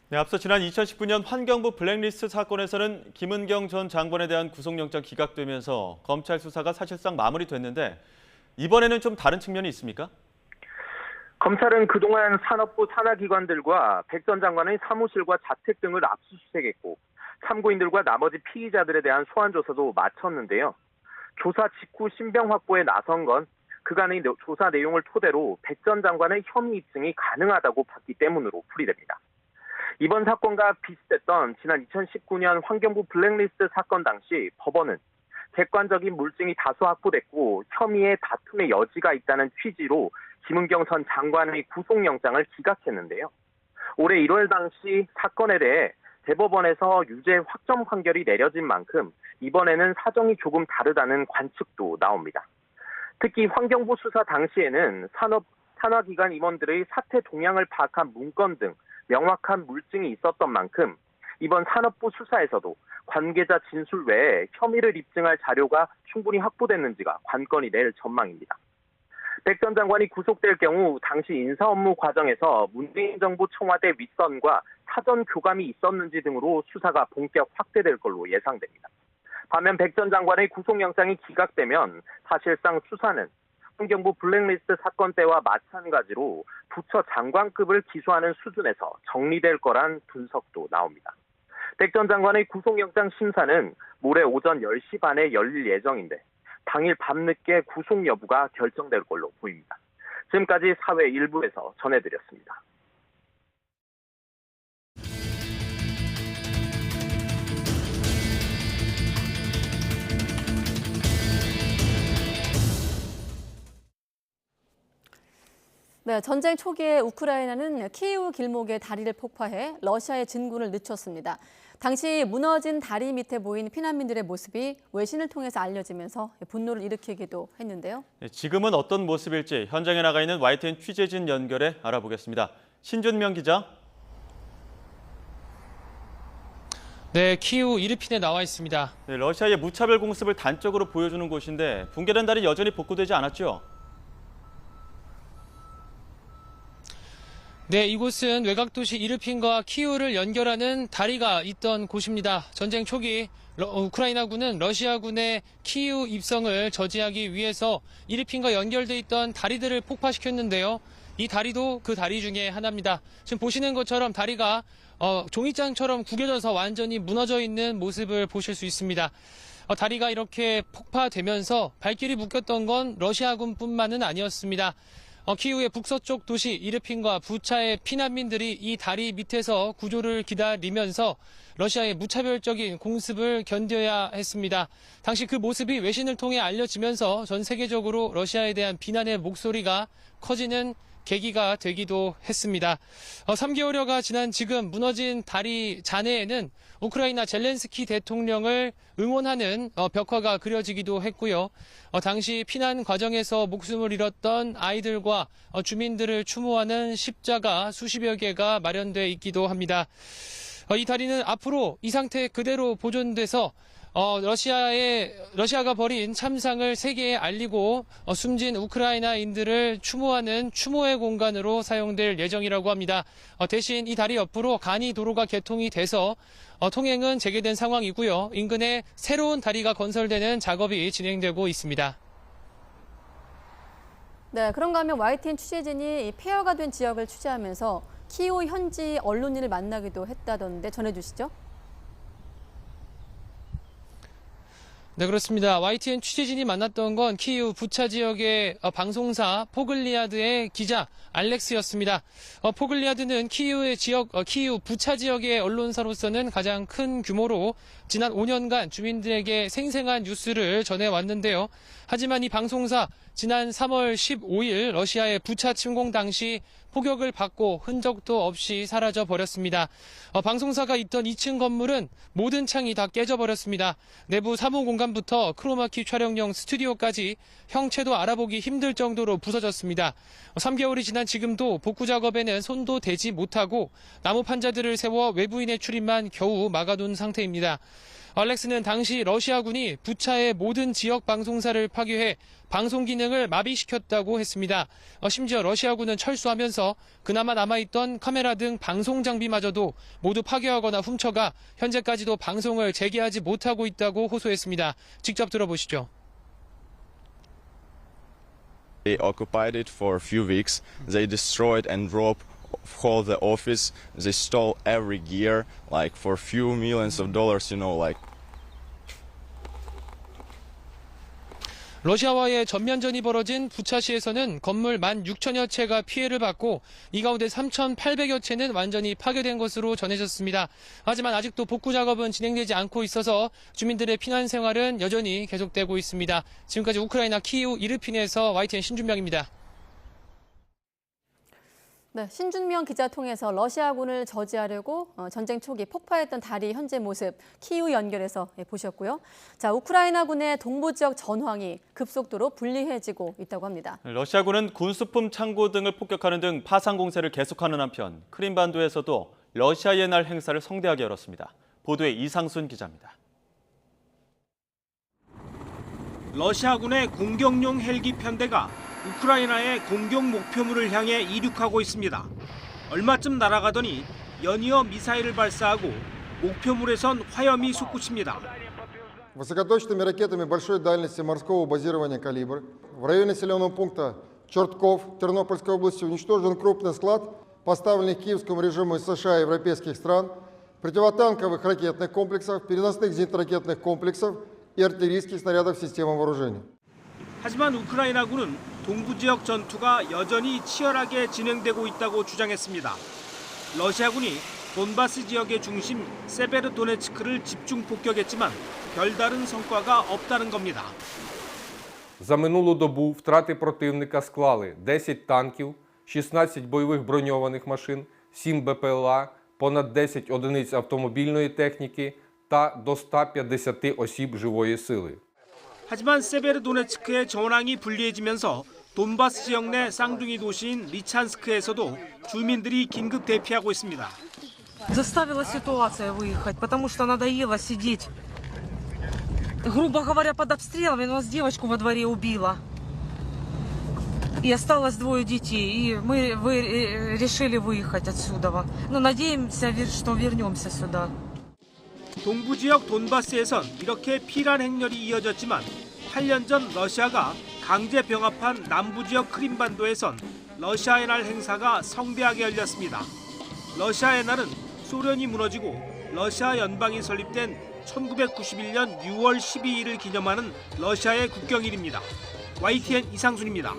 네, 앞서 지난 2019년 환경부 블랙리스트 사건에서는 김은경 전 장관에 대한 구속영장 기각되면서 검찰 수사가 사실상 마무리됐는데 이번에는 좀 다른 측면이 있습니까? 검찰은 그동안 산업부 산하기관들과 백 전 장관의 사무실과 자택 등을 압수수색했고 참고인들과 나머지 피의자들에 대한 소환 조사도 마쳤는데요. 조사 직후 신병 확보에 나선 건 그간의 조사 내용을 토대로 백 전 장관의 혐의 입증이 가능하다고 봤기 때문으로 풀이됩니다. 이번 사건과 비슷했던 지난 2019년 환경부 블랙리스트 사건 당시 법원은 객관적인 물증이 다수 확보됐고 혐의의 다툼의 여지가 있다는 취지로 김은경 전 장관의 구속영장을 기각했는데요. 올해 1월 당시 사건에 대해 대법원에서 유죄 확정 판결이 내려진 만큼 이번에는 사정이 조금 다르다는 관측도 나옵니다. 특히 환경부 수사 당시에는 산하기관 임원들의 사태 동향을 파악한 문건 등 명확한 물증이 있었던 만큼 이번 산업부 수사에서도 관계자 진술 외에 혐의를 입증할 자료가 충분히 확보됐는지가 관건이 될 전망입니다. 백 전 장관이 구속될 경우 당시 인사 업무 과정에서 문재인 정부 청와대 윗선과 사전 교감이 있었는지 등으로 수사가 본격 확대될 걸로 예상됩니다. 반면 백 전 장관의 구속영장이 기각되면 사실상 수사는 환경부 블랙리스트 사건 때와 마찬가지로 부처 장관급을 기소하는 수준에서 정리될 거란 분석도 나옵니다. 백 전 장관의 구속영장 심사는 모레 오전 10시 반에 열릴 예정인데 당일 밤늦게 구속 여부가 결정될 걸로 보입니다. 지금까지 사회 일부에서 전해드렸습니다. 네, 전쟁 초기에 우크라이나는 키이우 길목에 다리를 폭파해 러시아의 진군을 늦췄습니다. 당시 무너진 다리 밑에 보인 피난민들의 모습이 외신을 통해서 알려지면서 분노를 일으키기도 했는데요. 지금은 어떤 모습일지 현장에 나가 있는 YTN 취재진 연결해 알아보겠습니다. 신준명 기자. 네, 키이우 이르핀에 나와 있습니다. 네, 러시아의 무차별 공습을 단적으로 보여주는 곳인데 붕괴된 다리 여전히 복구되지 않았죠? 네, 이곳은 외곽도시 이르핀과 키이우를 연결하는 다리가 있던 곳입니다. 전쟁 초기 우크라이나군은 러시아군의 키이우 입성을 저지하기 위해서 이르핀과 연결돼 있던 다리들을 폭파시켰는데요. 이 다리도 그 다리 중에 하나입니다. 지금 보시는 것처럼 다리가 종이장처럼 구겨져서 완전히 무너져 있는 모습을 보실 수 있습니다. 다리가 이렇게 폭파되면서 발길이 묶였던 건 러시아군뿐만은 아니었습니다. 키이우의 북서쪽 도시 이르핀과 부차의 피난민들이 이 다리 밑에서 구조를 기다리면서 러시아의 무차별적인 공습을 견뎌야 했습니다. 당시 그 모습이 외신을 통해 알려지면서 전 세계적으로 러시아에 대한 비난의 목소리가 커지는 계기가 되기도 했습니다. 3개월여가 지난 지금 무너진 다리 잔해에는 우크라이나 젤렌스키 대통령을 응원하는 벽화가 그려지기도 했고요. 당시 피난 과정에서 목숨을 잃었던 아이들과 주민들을 추모하는 십자가 수십여 개가 마련돼 있기도 합니다. 이 다리는 앞으로 이 상태 그대로 보존돼서 러시아가 벌인 참상을 세계에 알리고 숨진 우크라이나인들을 추모하는 추모의 공간으로 사용될 예정이라고 합니다. 대신 이 다리 옆으로 간이 도로가 개통이 돼서 통행은 재개된 상황이고요. 인근에 새로운 다리가 건설되는 작업이 진행되고 있습니다. 네, 그런가 하면 YTN 취재진이 폐허가 된 지역을 취재하면서 키이우 현지 언론인을 만나기도 했다던데 전해주시죠. 네, 그렇습니다. YTN 취재진이 만났던 건 키이우 부차 지역의 방송사 포글리아드의 기자 알렉스였습니다. 포글리아드는 키이우 부차 지역의 언론사로서는 가장 큰 규모로 지난 5년간 주민들에게 생생한 뉴스를 전해왔는데요. 하지만 이 방송사 지난 3월 15일 러시아의 부차 침공 당시 폭격을 받고 흔적도 없이 사라져 버렸습니다. 방송사가 있던 2층 건물은 모든 창이 다 깨져버렸습니다. 내부 사무 공간부터 크로마키 촬영용 스튜디오까지 형체도 알아보기 힘들 정도로 부서졌습니다. 3개월이 지난 지금도 복구 작업에는 손도 대지 못하고 나무 판자들을 세워 외부인의 출입만 겨우 막아둔 상태입니다. 알렉스는 당시 러시아군이 부차의 모든 지역 방송사를 파괴해 방송 기능을 마비시켰다고 했습니다. 심지어 러시아군은 철수하면서 그나마 남아있던 카메라 등 방송 장비마저도 모두 파괴하거나 훔쳐가 현재까지도 방송을 재개하지 못하고 있다고 호소했습니다. 직접 들어보시죠. They occupied it for a few weeks. They destroyed and robbed hold the office. They stole every gear, like for few millions of dollars, like. 러시아와의 전면전이 벌어진 부차시에서는 건물 16,000여 채가 피해를 받고 이 가운데 3,800여 채는 완전히 파괴된 것으로 전해졌습니다. 하지만 아직도 복구 작업은 진행되지 않고 있어서 주민들의 피난 생활은 여전히 계속되고 있습니다. 지금까지 우크라이나 키이우 이르핀에서 YTN 신준명입니다. 네, 신준명 기자 통해서 러시아군을 저지하려고 전쟁 초기 폭파했던 다리 현재 모습 키이우 연결해서 보셨고요. 자, 우크라이나군의 동부 지역 전황이 급속도로 불리해지고 있다고 합니다. 러시아군은 군수품 창고 등을 폭격하는 등 파상 공세를 계속하는 한편 크림반도에서도 러시아의 날 행사를 성대하게 열었습니다. 보도에 이상순 기자입니다. 러시아군의 공격용 헬기 편대가 우크라이나의 공격 목표물을 향해 이륙하고 있습니다. 얼마쯤 날아가더니 연이어 미사일을 발사하고 목표물에선 화염이 솟구칩니다. Высокоточными ракетами большой дальности морского базирования «Калибр» в районе населенного пункта Чертков Тернопольской области уничтожен крупный склад, поставленных киевскому режиму из США и европейских стран, противотанковых ракетных комплексов, переносных зенитно-ракетных комплексов и артиллерийских снарядов системы вооружения. 하지만 우크라이나군은 동부 지역 전투가 여전히 치열하게 진행되고 있다고 주장했습니다. 러시아군이 돈바스 지역의 중심 세베르도네츠크를 집중 폭격했지만 별다른 성과가 없다는 겁니다. За минулу добу втрати противника склали 10 танків, 16 бойових броньованих машин, 7 БПЛА, понад 10 одиниць автомобільної техніки та до 150 осіб живої сили. 하지만 세베르도네츠크의 전황이 불리해지면서 돈바스 지역 내 쌍둥이 도시인 리찬스크에서도 주민들이 긴급 대피하고 있습니다. Заставила ситуация выехать, потому что надоело сидеть. Грубо говоря, под обстрелами. У нас девочку во дворе убила. И осталось 2 детей. И мы решили выехать отсюда. Но надеемся, что вернемся сюда. 동부 지역 돈바스에선 이렇게 피란 행렬이 이어졌지만 8년 전 러시아가 강제 병합한 남부 지역 크림반도에선 러시아의 날 행사가 성대하게 열렸습니다. 러시아의 날은 소련이 무너지고 러시아 연방이 설립된 1991년 6월 12일을 기념하는 러시아의 국경일입니다. YTN 이상순입니다.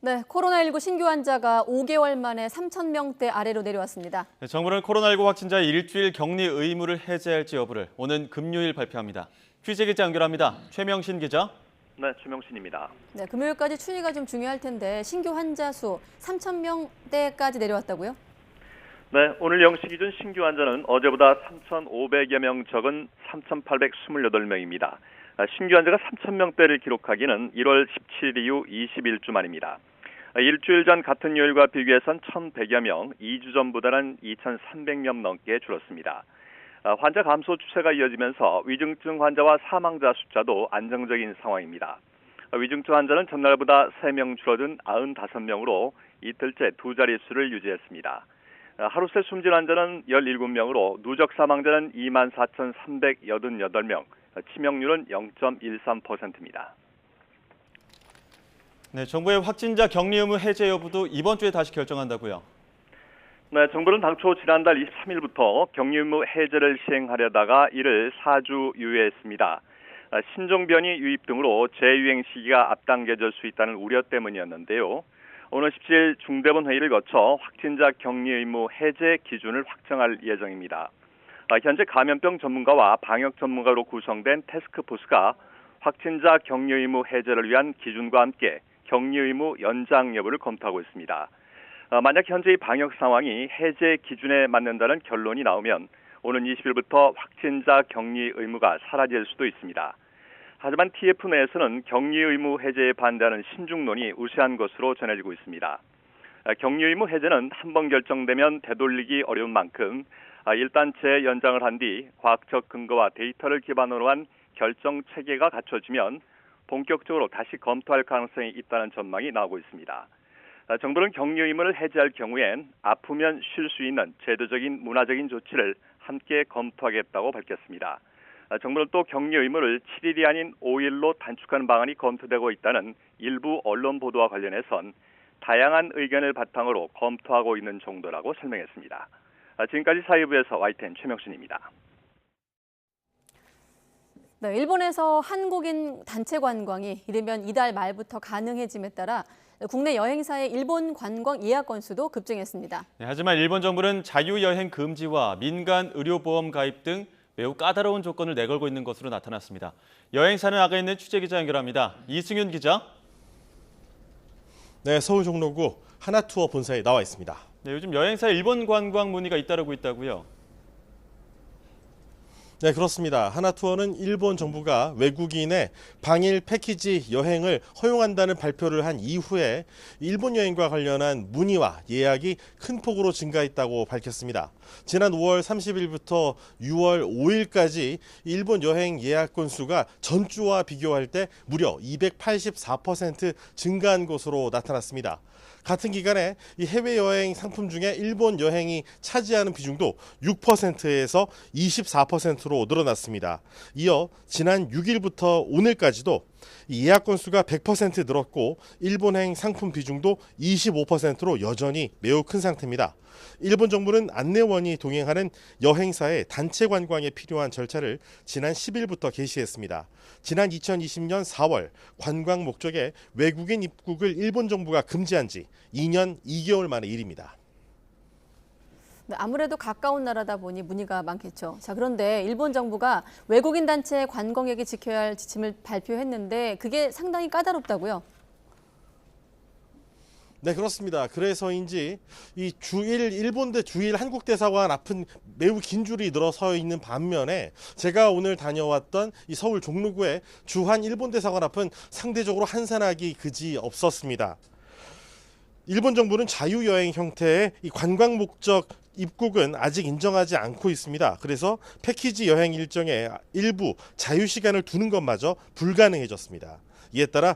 네, 코로나19 신규 환자가 5개월 만에 3,000명대 아래로 내려왔습니다. 정부는 코로나19 확진자의 일주일 격리 의무를 해제할지 여부를 오는 금요일 발표합니다. 취재기자 연결합니다. 최명신 기자. 네, 최명신입니다. 네, 금요일까지 추이가 좀 중요할 텐데 신규 환자 수 3,000명대까지 내려왔다고요? 네, 오늘 0시 기준 신규 환자는 어제보다 3,500여 명 적은 3,828명입니다. 신규 환자가 3,000명대를 기록하기는 1월 17일 이후 21주 만입니다. 일주일 전 같은 요일과 비교해선 1,100여 명, 2주 전보다는 2,300명 넘게 줄었습니다. 환자 감소 추세가 이어지면서 위중증 환자와 사망자 숫자도 안정적인 상황입니다. 위중증 환자는 전날보다 3명 줄어든 95명으로 이틀째 2자릿수를 유지했습니다. 하루 새 숨진 환자는 17명으로 누적 사망자는 24,388명, 치명률은 0.13%입니다. 네, 정부의 확진자 격리 의무 해제 여부도 이번 주에 다시 결정한다고요? 네, 정부는 당초 지난달 23일부터 격리 의무 해제를 시행하려다가 이를 4주 유예했습니다. 신종 변이 유입 등으로 재유행 시기가 앞당겨질 수 있다는 우려 때문이었는데요. 오늘 17일 중대본 회의를 거쳐 확진자 격리 의무 해제 기준을 확정할 예정입니다. 현재 감염병 전문가와 방역 전문가로 구성된 태스크포스가 확진자 격리 의무 해제를 위한 기준과 함께 격리 의무 연장 여부를 검토하고 있습니다. 만약 현재의 방역 상황이 해제 기준에 맞는다는 결론이 나오면 오는 20일부터 확진자 격리 의무가 사라질 수도 있습니다. 하지만 TF 내에서는 격리 의무 해제에 반대하는 신중론이 우세한 것으로 전해지고 있습니다. 격리 의무 해제는 한번 결정되면 되돌리기 어려운 만큼 일단 재연장을 한 뒤 과학적 근거와 데이터를 기반으로 한 결정 체계가 갖춰지면 본격적으로 다시 검토할 가능성이 있다는 전망이 나오고 있습니다. 정부는 격리 의무를 해제할 경우엔 아프면 쉴 수 있는 제도적인 문화적인 조치를 함께 검토하겠다고 밝혔습니다. 정부는 또 격리 의무를 7일이 아닌 5일로 단축하는 방안이 검토되고 있다는 일부 언론 보도와 관련해선 다양한 의견을 바탕으로 검토하고 있는 정도라고 설명했습니다. 지금까지 사회부에서 YTN 최명순입니다. 네, 일본에서 한국인 단체 관광이 이르면 이달 말부터 가능해짐에 따라 국내 여행사의 일본 관광 예약 건수도 급증했습니다. 네, 하지만 일본 정부는 자유여행 금지와 민간 의료보험 가입 등 매우 까다로운 조건을 내걸고 있는 것으로 나타났습니다. 여행사는 나가 있는 취재기자 연결합니다. 이승윤 기자. 네, 서울 종로구 하나투어 본사에 나와 있습니다. 네, 요즘 여행사 일본 관광 문의가 잇따르고 있다고요? 네, 그렇습니다. 하나투어는 일본 정부가 외국인의 방일 패키지 여행을 허용한다는 발표를 한 이후에 일본 여행과 관련한 문의와 예약이 큰 폭으로 증가했다고 밝혔습니다. 지난 5월 30일부터 6월 5일까지 일본 여행 예약 건수가 전주와 비교할 때 무려 284% 증가한 것으로 나타났습니다. 같은 기간에 이 해외여행 상품 중에 일본 여행이 차지하는 비중도 6%에서 24%로 늘어났습니다. 이어 지난 6일부터 오늘까지도 예약 건수가 100% 늘었고 일본행 상품 비중도 25%로 여전히 매우 큰 상태입니다. 일본 정부는 안내원이 동행하는 여행사의 단체 관광에 필요한 절차를 지난 10일부터 개시했습니다. 지난 2020년 4월 관광 목적의 외국인 입국을 일본 정부가 금지한 지 2년 2개월 만의 일입니다. 네, 아무래도 가까운 나라다 보니 문의가 많겠죠. 자, 그런데 일본 정부가 외국인 단체 관광객이 지켜야 할 지침을 발표했는데 그게 상당히 까다롭다고요? 네, 그렇습니다. 그래서인지 이 일본 대 주일 한국 대사관 앞은 매우 긴 줄이 늘어서 있는 반면에 제가 오늘 다녀왔던 이 서울 종로구의 주한 일본 대사관 앞은 상대적으로 한산하기 그지 없었습니다. 일본 정부는 자유여행 형태의 이 관광 목적 입국은 아직 인정하지 않고 있습니다. 그래서 패키지 여행 일정에 일부 자유시간을 두는 것마저 불가능해졌습니다. 이에 따라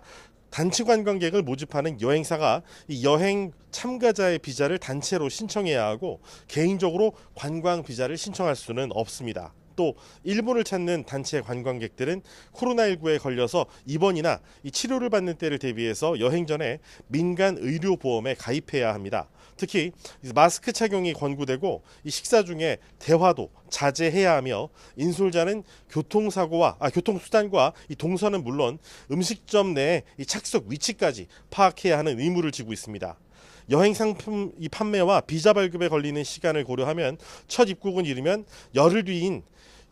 단체 관광객을 모집하는 여행사가 이 여행 참가자의 비자를 단체로 신청해야 하고 개인적으로 관광 비자를 신청할 수는 없습니다. 또 일본을 찾는 단체 관광객들은 코로나19에 걸려서 입원이나 이 치료를 받는 때를 대비해서 여행 전에 민간 의료보험에 가입해야 합니다. 특히 마스크 착용이 권고되고 이 식사 중에 대화도 자제해야 하며 인솔자는 교통수단과 이 동선은 물론 음식점 내의 이 착석 위치까지 파악해야 하는 의무를 지고 있습니다. 여행 상품 이 판매와 비자 발급에 걸리는 시간을 고려하면 첫 입국은 이르면 열흘 뒤인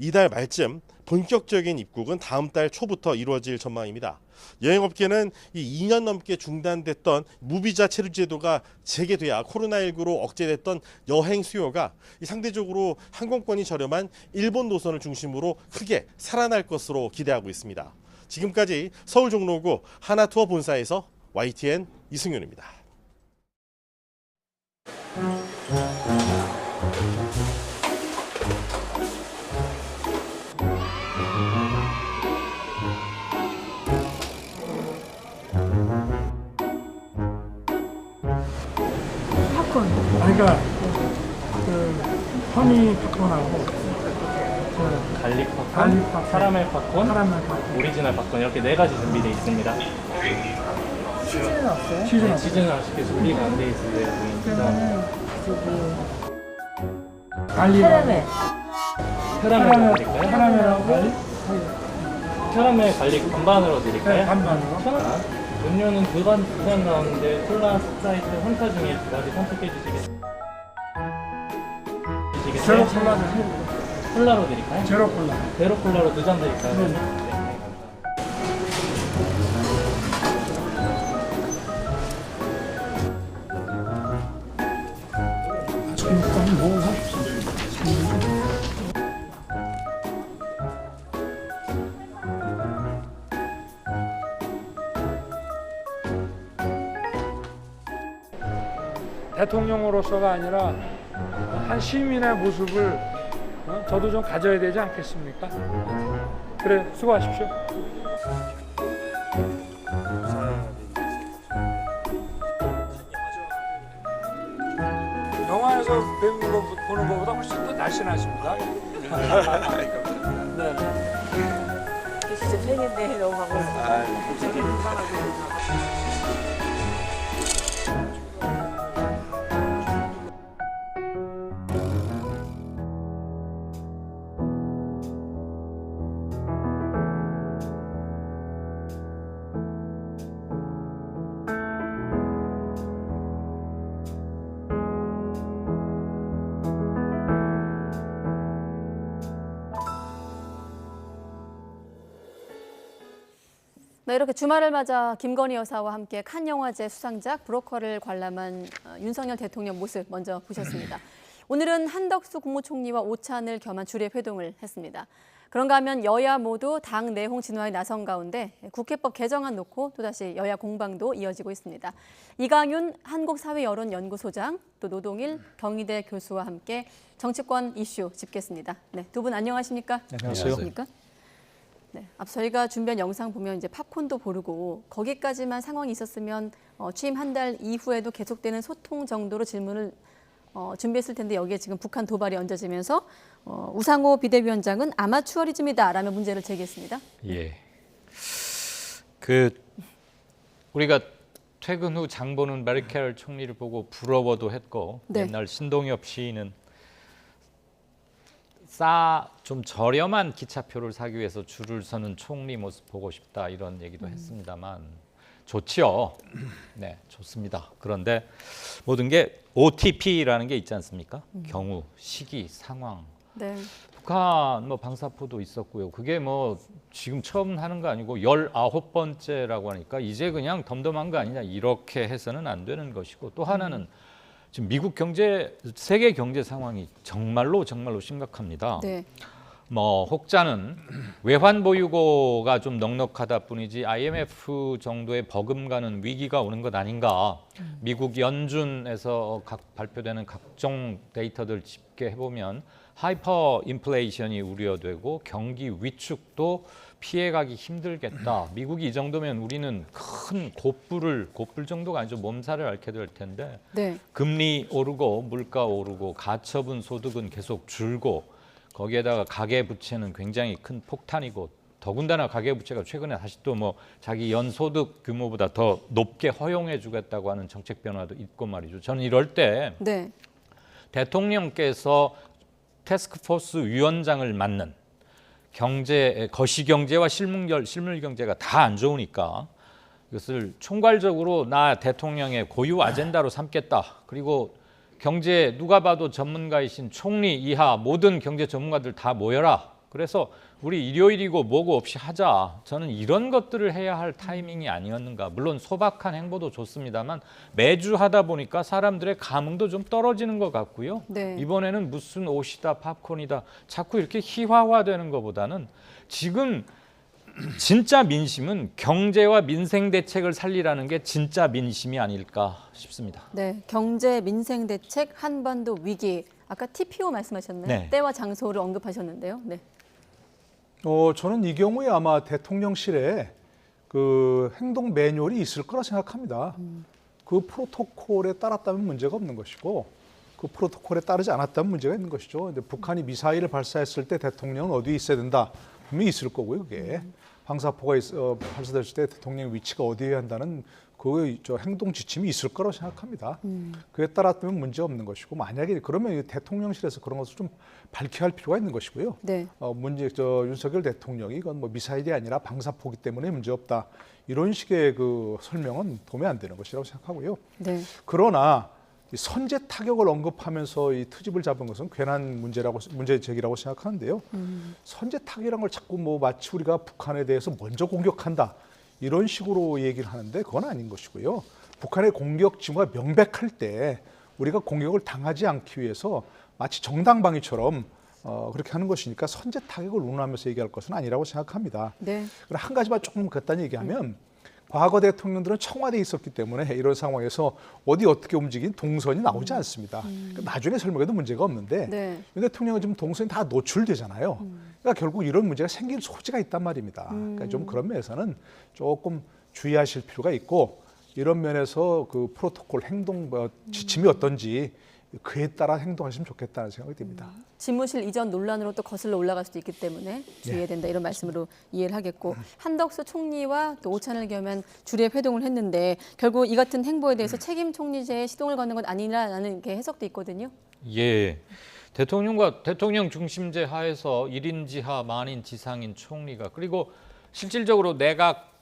이달 말쯤, 본격적인 입국은 다음 달 초부터 이루어질 전망입니다. 여행업계는 이 2년 넘게 중단됐던 무비자 체류 제도가 재개돼야 코로나19로 억제됐던 여행 수요가 상대적으로 항공권이 저렴한 일본 노선을 중심으로 크게 살아날 것으로 기대하고 있습니다. 지금까지 서울 종로구 하나투어 본사에서 YTN 이승윤입니다. 그러니까 그 허니 팝콘하고 갈릭 팝콘, 카라멜 팝콘, 오리지널 팝콘 이렇게 4가지 준비되어 있습니다. 치즈는 없어요? 네, 치즈는 아쉽게 준비가 안 돼 있어요. 캐러멜. 캐러멜 드릴까요? 캐러멜하고 갈릭? 캐러멜 갈릭 반반으로 드릴까요? 네, 반반으로. 음료는 두 잔 나오는데 콜라, 스프라이트, 환타 중에 2가지 선택해 주시겠어요? 제로 콜라는 콜라로 드릴까요? 제로 콜라. 제로 콜라로 2잔 드릴까요? 네. 네. 지금까지 뭐 하십시오. 대통령으로서가 아니라 한 시민의 모습을 저도 좀 가져야 되지 않겠습니까? 그래, 수고하십시오. 영화에서 뵙는 거 보는 것보다 훨씬 더 날씬하십니다. 네. 진짜 팬인데 너무 반갑습니다. 네, 이렇게 주말을 맞아 김건희 여사와 함께 칸 영화제 수상작 브로커를 관람한 윤석열 대통령 모습 먼저 보셨습니다. 오늘은 한덕수 국무총리와 오찬을 겸한 주례 회동을 했습니다. 그런가 하면 여야 모두 당 내홍 진화에 나선 가운데 국회법 개정안 놓고 또다시 여야 공방도 이어지고 있습니다. 이강윤 한국사회여론연구소장, 또 노동일 경희대 교수와 함께 정치권 이슈 짚겠습니다. 네, 두 분 안녕하십니까? 안녕하세요. 네, 앞서 저희가 준비한 영상 보면 이제 팝콘도 고르고 거기까지만 상황이 있었으면 취임 한 달 이후에도 계속되는 소통 정도로 질문을 준비했을 텐데 여기에 지금 북한 도발이 얹어지면서 우상호 비대위원장은 아마추어리즘이다라며 문제를 제기했습니다. 예. 우리가 퇴근 후 장보는 메르켈 총리를 보고 부러워도 했고 네. 옛날 신동엽 시인은 좀 저렴한 기차표를 사기 위해서 줄을 서는 총리 모습 보고 싶다 이런 얘기도 했습니다만 좋지요. 네, 좋습니다. 그런데 모든 게 OTP라는 게 있지 않습니까? 경우, 시기, 상황. 네. 북한 방사포도 있었고요. 그게 지금 처음 하는 거 아니고 19번째라고 하니까 이제 그냥 덤덤한 거 아니냐 이렇게 해서는 안 되는 것이고 또 하나는 지금 미국 세계 경제 상황이 정말로 심각합니다. 네. 혹자는 외환 보유고가 좀 넉넉하다 뿐이지 IMF 정도의 버금가는 위기가 오는 것 아닌가. 미국 연준에서 발표되는 각종 데이터들 집계해보면 하이퍼 인플레이션이 우려되고 경기 위축도 피해가기 힘들겠다. 미국이 이 정도면 우리는 큰 곧불 정도가 아니죠. 몸살을 앓게 될 텐데 네. 금리 오르고 물가 오르고 가처분 소득은 계속 줄고 거기에다가 가계부채는 굉장히 큰 폭탄이고 더군다나 가계부채가 최근에 다시 또 자기 연소득 규모보다 더 높게 허용해 주겠다고 하는 정책 변화도 있고 말이죠. 저는 이럴 때 네. 대통령께서 태스크포스 위원장을 맡는 거시경제와 실물경제가 다 안 좋으니까 이것을 총괄적으로 나 대통령의 고유 아젠다로 삼겠다. 그리고 경제 누가 봐도 전문가이신 총리 이하 모든 경제 전문가들 다 모여라. 그래서 우리 일요일이고 뭐고 없이 하자. 저는 이런 것들을 해야 할 타이밍이 아니었는가. 물론 소박한 행보도 좋습니다만 매주 하다 보니까 사람들의 감흥도 좀 떨어지는 것 같고요. 네. 이번에는 무슨 옷이다 팝콘이다 자꾸 이렇게 희화화되는 것보다는 지금 진짜 민심은 경제와 민생 대책을 살리라는 게 진짜 민심이 아닐까 싶습니다. 네, 경제 민생 대책 한반도 위기. 아까 TPO 말씀하셨나요? 네. 때와 장소를 언급하셨는데요. 네. 저는 이 경우에 아마 대통령실에 행동 매뉴얼이 있을 거라 생각합니다. 그 프로토콜에 따랐다면 문제가 없는 것이고 그 프로토콜에 따르지 않았다면 문제가 있는 것이죠. 근데 북한이 미사일을 발사했을 때 대통령은 어디에 있어야 된다. 분명히 있을 거고요. 그게 방사포가 발사됐을 때 대통령 위치가 어디에 한다는 행동 지침이 있을 거라고 생각합니다. 그에 따랐다면 문제 없는 것이고 만약에 그러면 대통령실에서 그런 것을 좀 밝혀야 할 필요가 있는 것이고요. 네. 윤석열 대통령이 이건 미사일이 아니라 방사포기 때문에 문제 없다. 이런 식의 설명은 도움이 안 되는 것이라고 생각하고요. 네. 그러나 선제 타격을 언급하면서 이 트집을 잡은 것은 괜한 문제 제기라고 생각하는데요. 선제 타격이라는 걸 자꾸 마치 우리가 북한에 대해서 먼저 공격한다. 이런 식으로 얘기를 하는데 그건 아닌 것이고요. 북한의 공격 징후가 명백할 때 우리가 공격을 당하지 않기 위해서 마치 정당방위처럼 그렇게 하는 것이니까 선제 타격을 운운하면서 얘기할 것은 아니라고 생각합니다. 네. 그럼 한 가지만 조금 간단히 얘기하면 과거 대통령들은 청와대에 있었기 때문에 이런 상황에서 어떻게 움직인 동선이 나오지 않습니다. 그러니까 나중에 설명해도 문제가 없는데 네. 윤 대통령은 지금 동선이 다 노출되잖아요. 그러니까 결국 이런 문제가 생길 소지가 있단 말입니다. 그러니까 좀 그런 면에서는 조금 주의하실 필요가 있고 이런 면에서 그 프로토콜 행동 지침이 어떤지 그에 따라 행동하시면 좋겠다는 생각이 듭니다. 집무실 이전 논란으로 또 거슬러 올라갈 수도 있기 때문에 주의해야 된다 이런 말씀으로 이해를 하겠고 한덕수 총리와 또 오찬을 겸한 주례 회동을 했는데 결국 이 같은 행보에 대해서 책임 총리제에 시동을 거는 것 아니라는 게 해석도 있거든요. 예, 대통령 중심제 하에서 1인 지하 만인 지상인 총리가 그리고 실질적으로 내각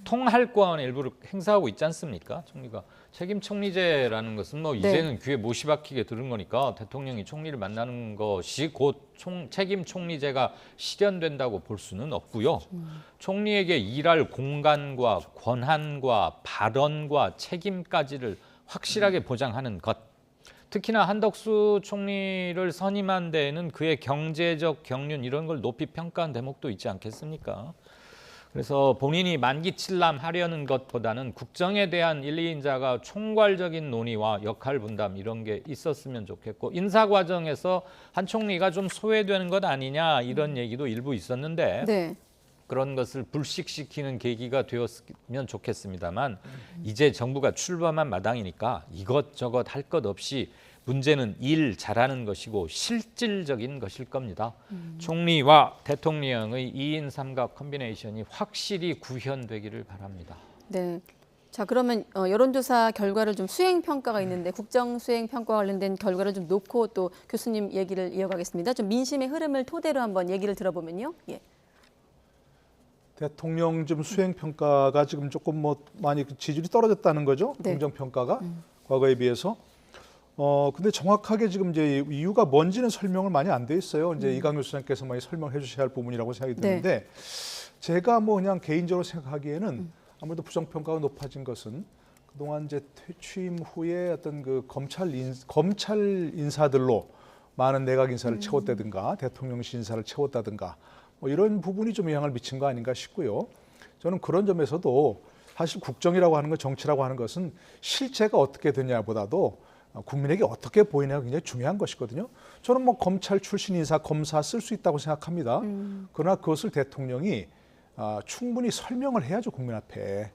통할권의 일부를 행사하고 있지 않습니까? 총리가 책임 총리제라는 것은 뭐 이제는 귀에 못이 박히게 들은 거니까 대통령이 총리를 만나는 것이 곧 책임 총리제가 실현된다고 볼 수는 없고요. 총리에게 일할 공간과 권한과 발언과 책임까지를 확실하게 보장하는 것. 특히나 한덕수 총리를 선임한 데에는 그의 경제적 경륜 이런 걸 높이 평가한 대목도 있지 않겠습니까? 그래서 본인이 만기칠람하려는 것보다는 국정에 대한 1, 2인자가 총괄적인 논의와 역할 분담 이런 게 있었으면 좋겠고 인사 과정에서 한 총리가 좀 소외되는 것 아니냐 이런 얘기도 일부 있었는데 네. 그런 것을 불식시키는 계기가 되었으면 좋겠습니다만 이제 정부가 출범한 마당이니까 이것저것 할 것 없이 문제는 일 잘하는 것이고 실질적인 것일 겁니다. 총리와 대통령의 2인 3각 콤비네이션이 확실히 구현되기를 바랍니다. 네. 자, 그러면 여론조사 결과를 좀 수행평가가 있는데 국정 수행평가와 관련된 결과를 좀 놓고 또 교수님 얘기를 이어가겠습니다. 좀 민심의 흐름을 토대로 한번 얘기를 들어보면요. 예. 대통령 좀 수행평가가 지금 조금 뭐 많이 지지율이 떨어졌다는 거죠. 네. 긍정평가가 과거에 비해서. 근데 정확하게 지금 이제 이유가 뭔지는 설명을 많이 안 돼 있어요. 이제 이강효 수장께서 많이 설명해 주셔야 할 부분이라고 생각이 드는데 제가 뭐 그냥 개인적으로 생각하기에는 아무래도 부정평가가 높아진 것은 그동안 이제 취임 후에 어떤 그 검찰 인사들로 많은 내각 인사를 채웠다든가 대통령실 인사를 채웠다든가 뭐 이런 부분이 좀 영향을 미친 거 아닌가 싶고요. 저는 그런 점에서도 사실 국정이라고 하는 것, 정치라고 하는 것은 실체가 어떻게 되냐보다도 국민에게 어떻게 보이냐가 굉장히 중요한 것이거든요. 저는 뭐 검찰 출신 인사, 검사 쓸 수 있다고 생각합니다. 그러나 그것을 대통령이 충분히 설명을 해야죠, 국민 앞에.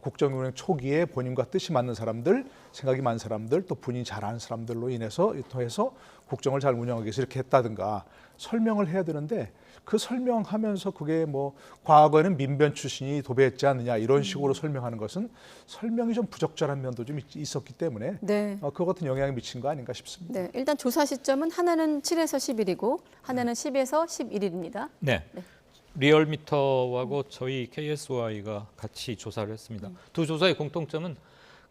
국정운영 초기에 본인과 뜻이 맞는 사람들, 생각이 많은 사람들, 또 본인이 잘하는 사람들로 인해서 통해서 국정을 잘 운영하기 위해서 이렇게 했다든가 설명을 해야 되는데 그 설명하면서 그게 뭐 과거에는 민변 출신이 도배했지 않느냐 이런 식으로 설명하는 것은 설명이 좀 부적절한 면도 좀 있었기 때문에 그 같은 영향이 미친 거 아닌가 싶습니다. 네, 일단 조사 시점은 하나는 7에서 10일이고 하나는 10에서 11일입니다. 네. 리얼미터하고 저희 KSY가 같이 조사를 했습니다. 두 조사의 공통점은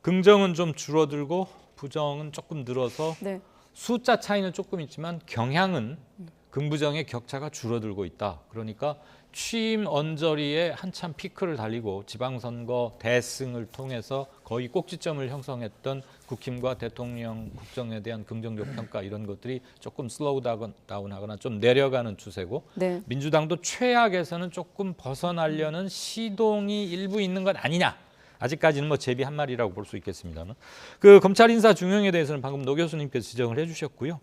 긍정은 좀 줄어들고 부정은 조금 늘어서 숫자 차이는 조금 있지만 경향은 긍부정의 격차가 줄어들고 있다. 그러니까 취임 언저리에 한참 피크를 달리고 지방선거 대승을 통해서 거의 꼭지점을 형성했던 국힘과 대통령 국정에 대한 긍정적 평가 이런 것들이 조금 슬로우 다운하거나 좀 내려가는 추세고 민주당도 최악에서는 조금 벗어나려는 시동이 일부 있는 것 아니냐. 아직까지는 뭐 제비 한 마리라고 볼 수 있겠습니다만 그 검찰 인사 중용에 대해서는 방금 노 교수님께서 지적을 해주셨고요.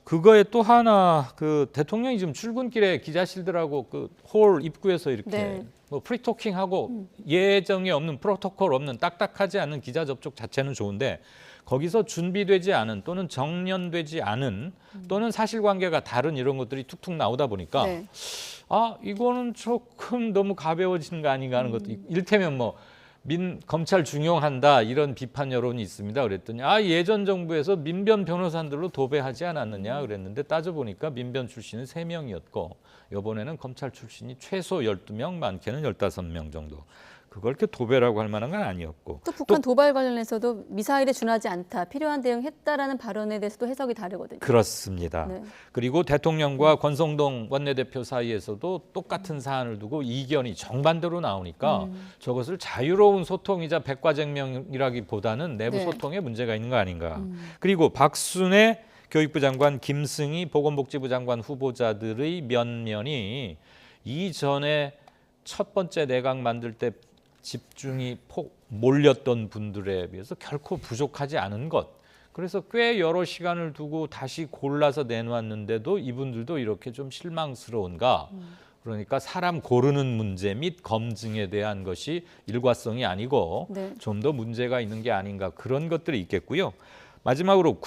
그거에 또 하나 그 대통령이 지금 출근길에 기자실들하고 그 홀 입구에서 이렇게 뭐 프리토킹하고 예정에 없는 프로토콜 없는 딱딱하지 않은 기자 접촉 자체는 좋은데 거기서 준비되지 않은 또는 정연되지 않은 또는 사실관계가 다른 이런 것들이 툭툭 나오다 보니까 이거는 조금 너무 가벼워지는 거 아닌가 하는 것도 이를테면 뭐 검찰 중용한다 이런 비판 여론이 있습니다. 그랬더니 예전 정부에서 민변 변호사들로 도배하지 않았느냐 그랬는데 따져보니까 민변 출신은 3명이었고 이번에는 검찰 출신이 최소 12명, 많게는 15명 정도. 그걸 이렇게 도배라고 할 만한 건 아니었고. 또 북한 도발 관련해서도 미사일에 준하지 않다, 필요한 대응했다라는 발언에 대해서도 해석이 다르거든요. 그렇습니다. 그리고 대통령과 권성동 원내대표 사이에서도 똑같은 사안을 두고 이견이 정반대로 나오니까 저것을 자유로운 소통이자 백과쟁명이라기보다는 내부 소통에 문제가 있는 거 아닌가. 그리고 박순애 교육부 장관, 김승희 보건복지부 장관 후보자들의 면면이 이전에 첫 번째 내각 만들 때 집중이 몰렸던 분들에 비해서 결코 부족하지 않은 것. 그래서 꽤 여러 시간을 두고 다시 골라서 내놓았는데도 이분들도 이렇게 좀 실망스러운가. 그러니까 사람 고르는 문제 및 검증에 대한 것이 일과성이 아니고 좀 더 문제가 있는 게 아닌가 그런 것들이 있겠고요. 마지막으로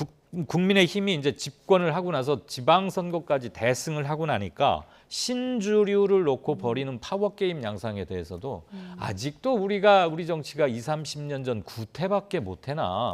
국민의힘이 이제 집권을 하고 나서 지방선거까지 대승을 하고 나니까 신주류를 놓고 벌이는 파워게임 양상에 대해서도 아직도 우리 정치가 20-30년 전 구태밖에 못하나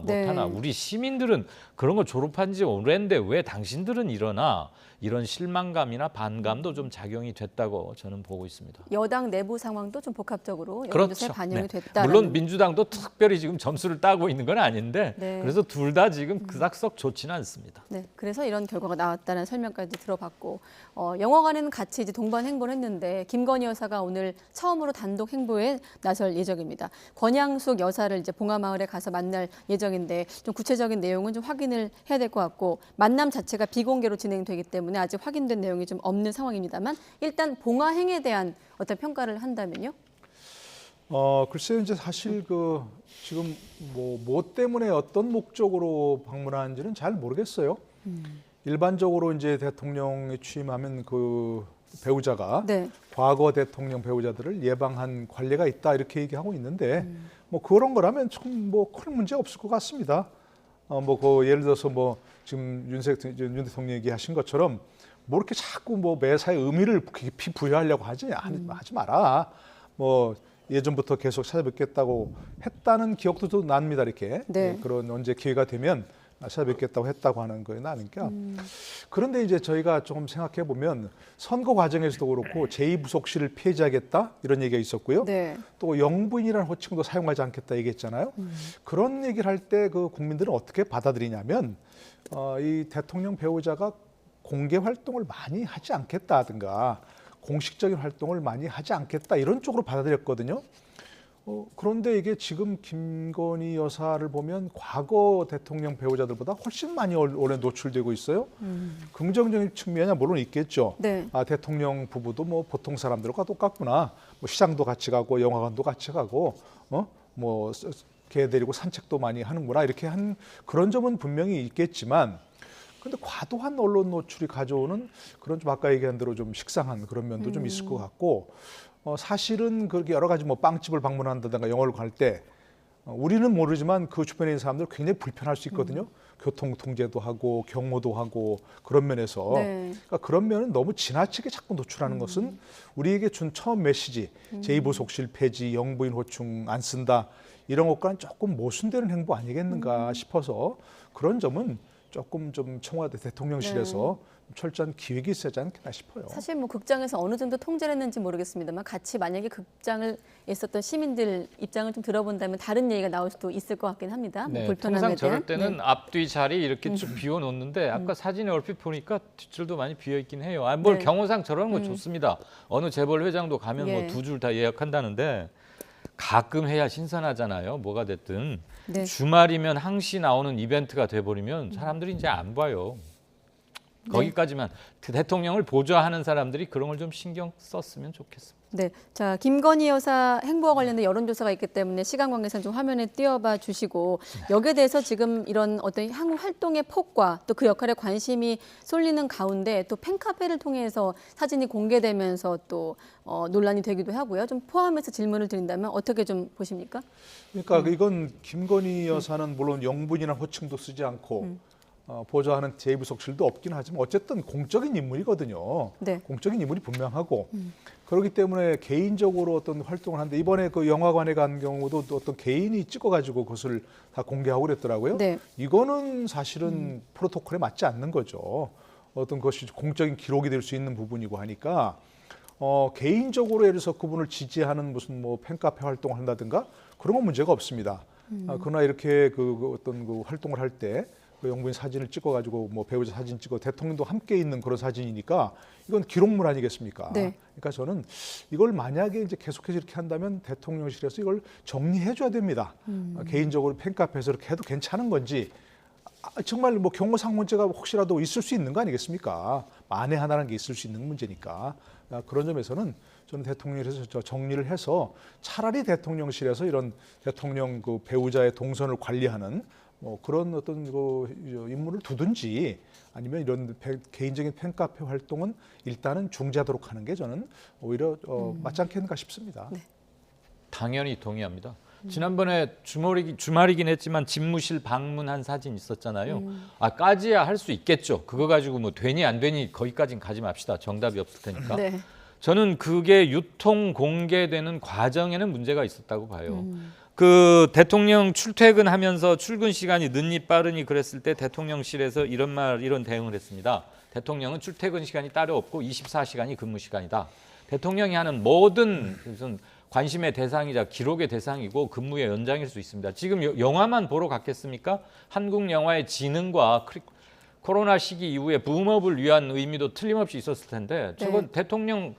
우리 시민들은 그런 거 졸업한 지 오랜데 왜 당신들은 이러나 이런 실망감이나 반감도 좀 작용이 됐다고 저는 보고 있습니다. 여당 내부 상황도 좀 복합적으로 여론조사에 반영이 됐다. 물론 민주당도 특별히 지금 점수를 따고 있는 건 아닌데 그래서 둘 다 지금 그닥 썩 좋지는 않습니다. 네, 그래서 이런 결과가 나왔다는 설명까지 들어봤고 영화관에는 같이 이제 동반 행보를 했는데 김건희 여사가 오늘 처음으로 단독 행보에 나설 예정입니다. 권양숙 여사를 이제 봉하마을에 가서 만날 예정인데 좀 구체적인 내용은 좀 확인을 해야 될 것 같고 만남 자체가 비공개로 진행되기 때문에 아직 확인된 내용이 좀 없는 상황입니다만 일단 봉하행에 대한 어떤 평가를 한다면요? 글쎄요, 이제 사실 지금 뭐 때문에 어떤 목적으로 방문하는지는 잘 모르겠어요. 일반적으로 이제 대통령에 취임하면 그 배우자가 과거 대통령 배우자들을 예방한 관례가 있다 이렇게 얘기하고 있는데 뭐 그런 거라면 좀 큰 문제 없을 것 같습니다. 예를 들어서 지금 윤 대통령 얘기하신 것처럼 이렇게 자꾸 매사에 의미를 깊이 부여하려고 하지 마라. 예전부터 계속 찾아뵙겠다고 했다는 기억도 좀 납니다. 이렇게 그런 언제 기회가 되면 찾아뵙겠다고 했다고 하는 거에 나니까. 그런데 이제 저희가 조금 생각해 보면 선거 과정에서도 그렇고 제2부속실을 폐지하겠다 이런 얘기가 있었고요. 또 영부인이라는 호칭도 사용하지 않겠다 얘기했잖아요. 그런 얘기를 할 때 그 국민들은 어떻게 받아들이냐면 이 대통령 배우자가 공개 활동을 많이 하지 않겠다든가 공식적인 활동을 많이 하지 않겠다 이런 쪽으로 받아들였거든요. 그런데 이게 지금 김건희 여사를 보면 과거 대통령 배우자들보다 훨씬 많이 올해 노출되고 있어요. 긍정적인 측면이 물론 있겠죠. 대통령 부부도 보통 사람들과 똑같구나. 시장도 같이 가고 영화관도 같이 가고 개 데리고 산책도 많이 하는구나 이렇게 한 그런 점은 분명히 있겠지만 근데 과도한 언론 노출이 가져오는 그런 좀 아까 얘기한 대로 좀 식상한 그런 면도 좀 있을 것 같고 사실은 그렇게 여러 가지 빵집을 방문한다든가 영화를 갈 때 우리는 모르지만 그 주변에 있는 사람들 굉장히 불편할 수 있거든요. 교통 통제도 하고 경호도 하고 그런 면에서 그러니까 그런 면은 너무 지나치게 자꾸 노출하는 것은 우리에게 준 처음 메시지 제2부속실 폐지, 영부인 호칭 안 쓴다 이런 것과는 조금 모순되는 행보 아니겠는가 싶어서 그런 점은 조금 좀 청와대 대통령실에서 철저한 기획이 있어야지 않겠나 싶어요. 사실 극장에서 어느 정도 통제를 했는지 모르겠습니다만 같이 만약에 극장을 있었던 시민들 입장을 좀 들어본다면 다른 얘기가 나올 수도 있을 것 같긴 합니다. 통상 저럴 때는 앞뒤 자리 이렇게 쭉 비워놓는데 아까 사진에 얼핏 보니까 뒷줄도 많이 비어있긴 해요. 경호상 저러는 거 좋습니다. 어느 재벌 회장도 가면 2줄 다 예약한다는데 가끔 해야 신선하잖아요. 뭐가 됐든. 주말이면 항시 나오는 이벤트가 돼버리면 사람들이 이제 안 봐요. 거기까지만 대통령을 보좌하는 사람들이 그런 걸 좀 신경 썼으면 좋겠습니다. 네, 자 김건희 여사 행보와 관련된 여론조사가 있기 때문에 시간 관계상 좀 화면에 띄워봐 주시고 여기에 대해서 지금 이런 어떤 향후 활동의 폭과 또 그 역할에 관심이 쏠리는 가운데 또 팬카페를 통해서 사진이 공개되면서 또 논란이 되기도 하고요. 좀 포함해서 질문을 드린다면 어떻게 좀 보십니까? 그러니까 이건 김건희 여사는 물론 영부인이나 호칭도 쓰지 않고 보좌하는 제2부속실도 없긴 하지만 어쨌든 공적인 인물이거든요. 공적인 인물이 분명하고 그렇기 때문에 개인적으로 어떤 활동을 하는데 이번에 그 영화관에 간 경우도 또 어떤 개인이 찍어가지고 그것을 다 공개하고 그랬더라고요. 이거는 사실은 프로토콜에 맞지 않는 거죠. 어떤 것이 공적인 기록이 될 수 있는 부분이고 하니까 개인적으로 예를 들어서 그분을 지지하는 무슨 팬카페 활동을 한다든가 그런 건 문제가 없습니다. 그러나 이렇게 어떤 활동을 할 때 영부인 사진을 찍어가지고 배우자 사진 찍어 대통령도 함께 있는 그런 사진이니까 이건 기록물 아니겠습니까? 그러니까 저는 이걸 만약에 이제 계속해서 이렇게 한다면 대통령실에서 이걸 정리해줘야 됩니다. 개인적으로 팬카페에서 이렇게 해도 괜찮은 건지 정말 경호상 문제가 혹시라도 있을 수 있는 거 아니겠습니까? 만에 하나라는 게 있을 수 있는 문제니까 그런 점에서는 저는 대통령실에서 정리를 해서 차라리 대통령실에서 이런 대통령 배우자의 동선을 관리하는 그런 어떤 인물을 두든지 아니면 이런 개인적인 팬카페 활동은 일단은 중지하도록 하는 게 저는 오히려 맞지 않겠는가 싶습니다. 당연히 동의합니다. 지난번에 주말이긴 했지만 집무실 방문한 사진 있었잖아요. 까지야 할 수 있겠죠. 그거 가지고 뭐 되니 안 되니 거기까지는 가지 맙시다. 정답이 없을 테니까. 네. 저는 그게 유통 공개되는 과정에는 문제가 있었다고 봐요. 그 대통령 출퇴근하면서 출근 시간이 늦니 빠르니 그랬을 때 대통령실에서 이런 대응을 했습니다. 대통령은 출퇴근 시간이 따로 없고 24시간이 근무 시간이다. 대통령이 하는 모든 무슨 관심의 대상이자 기록의 대상이고 근무의 연장일 수 있습니다. 지금 영화만 보러 갔겠습니까? 한국 영화의 진흥과 코로나 시기 이후에 붐업을 위한 의미도 틀림없이 있었을 텐데 저건 대통령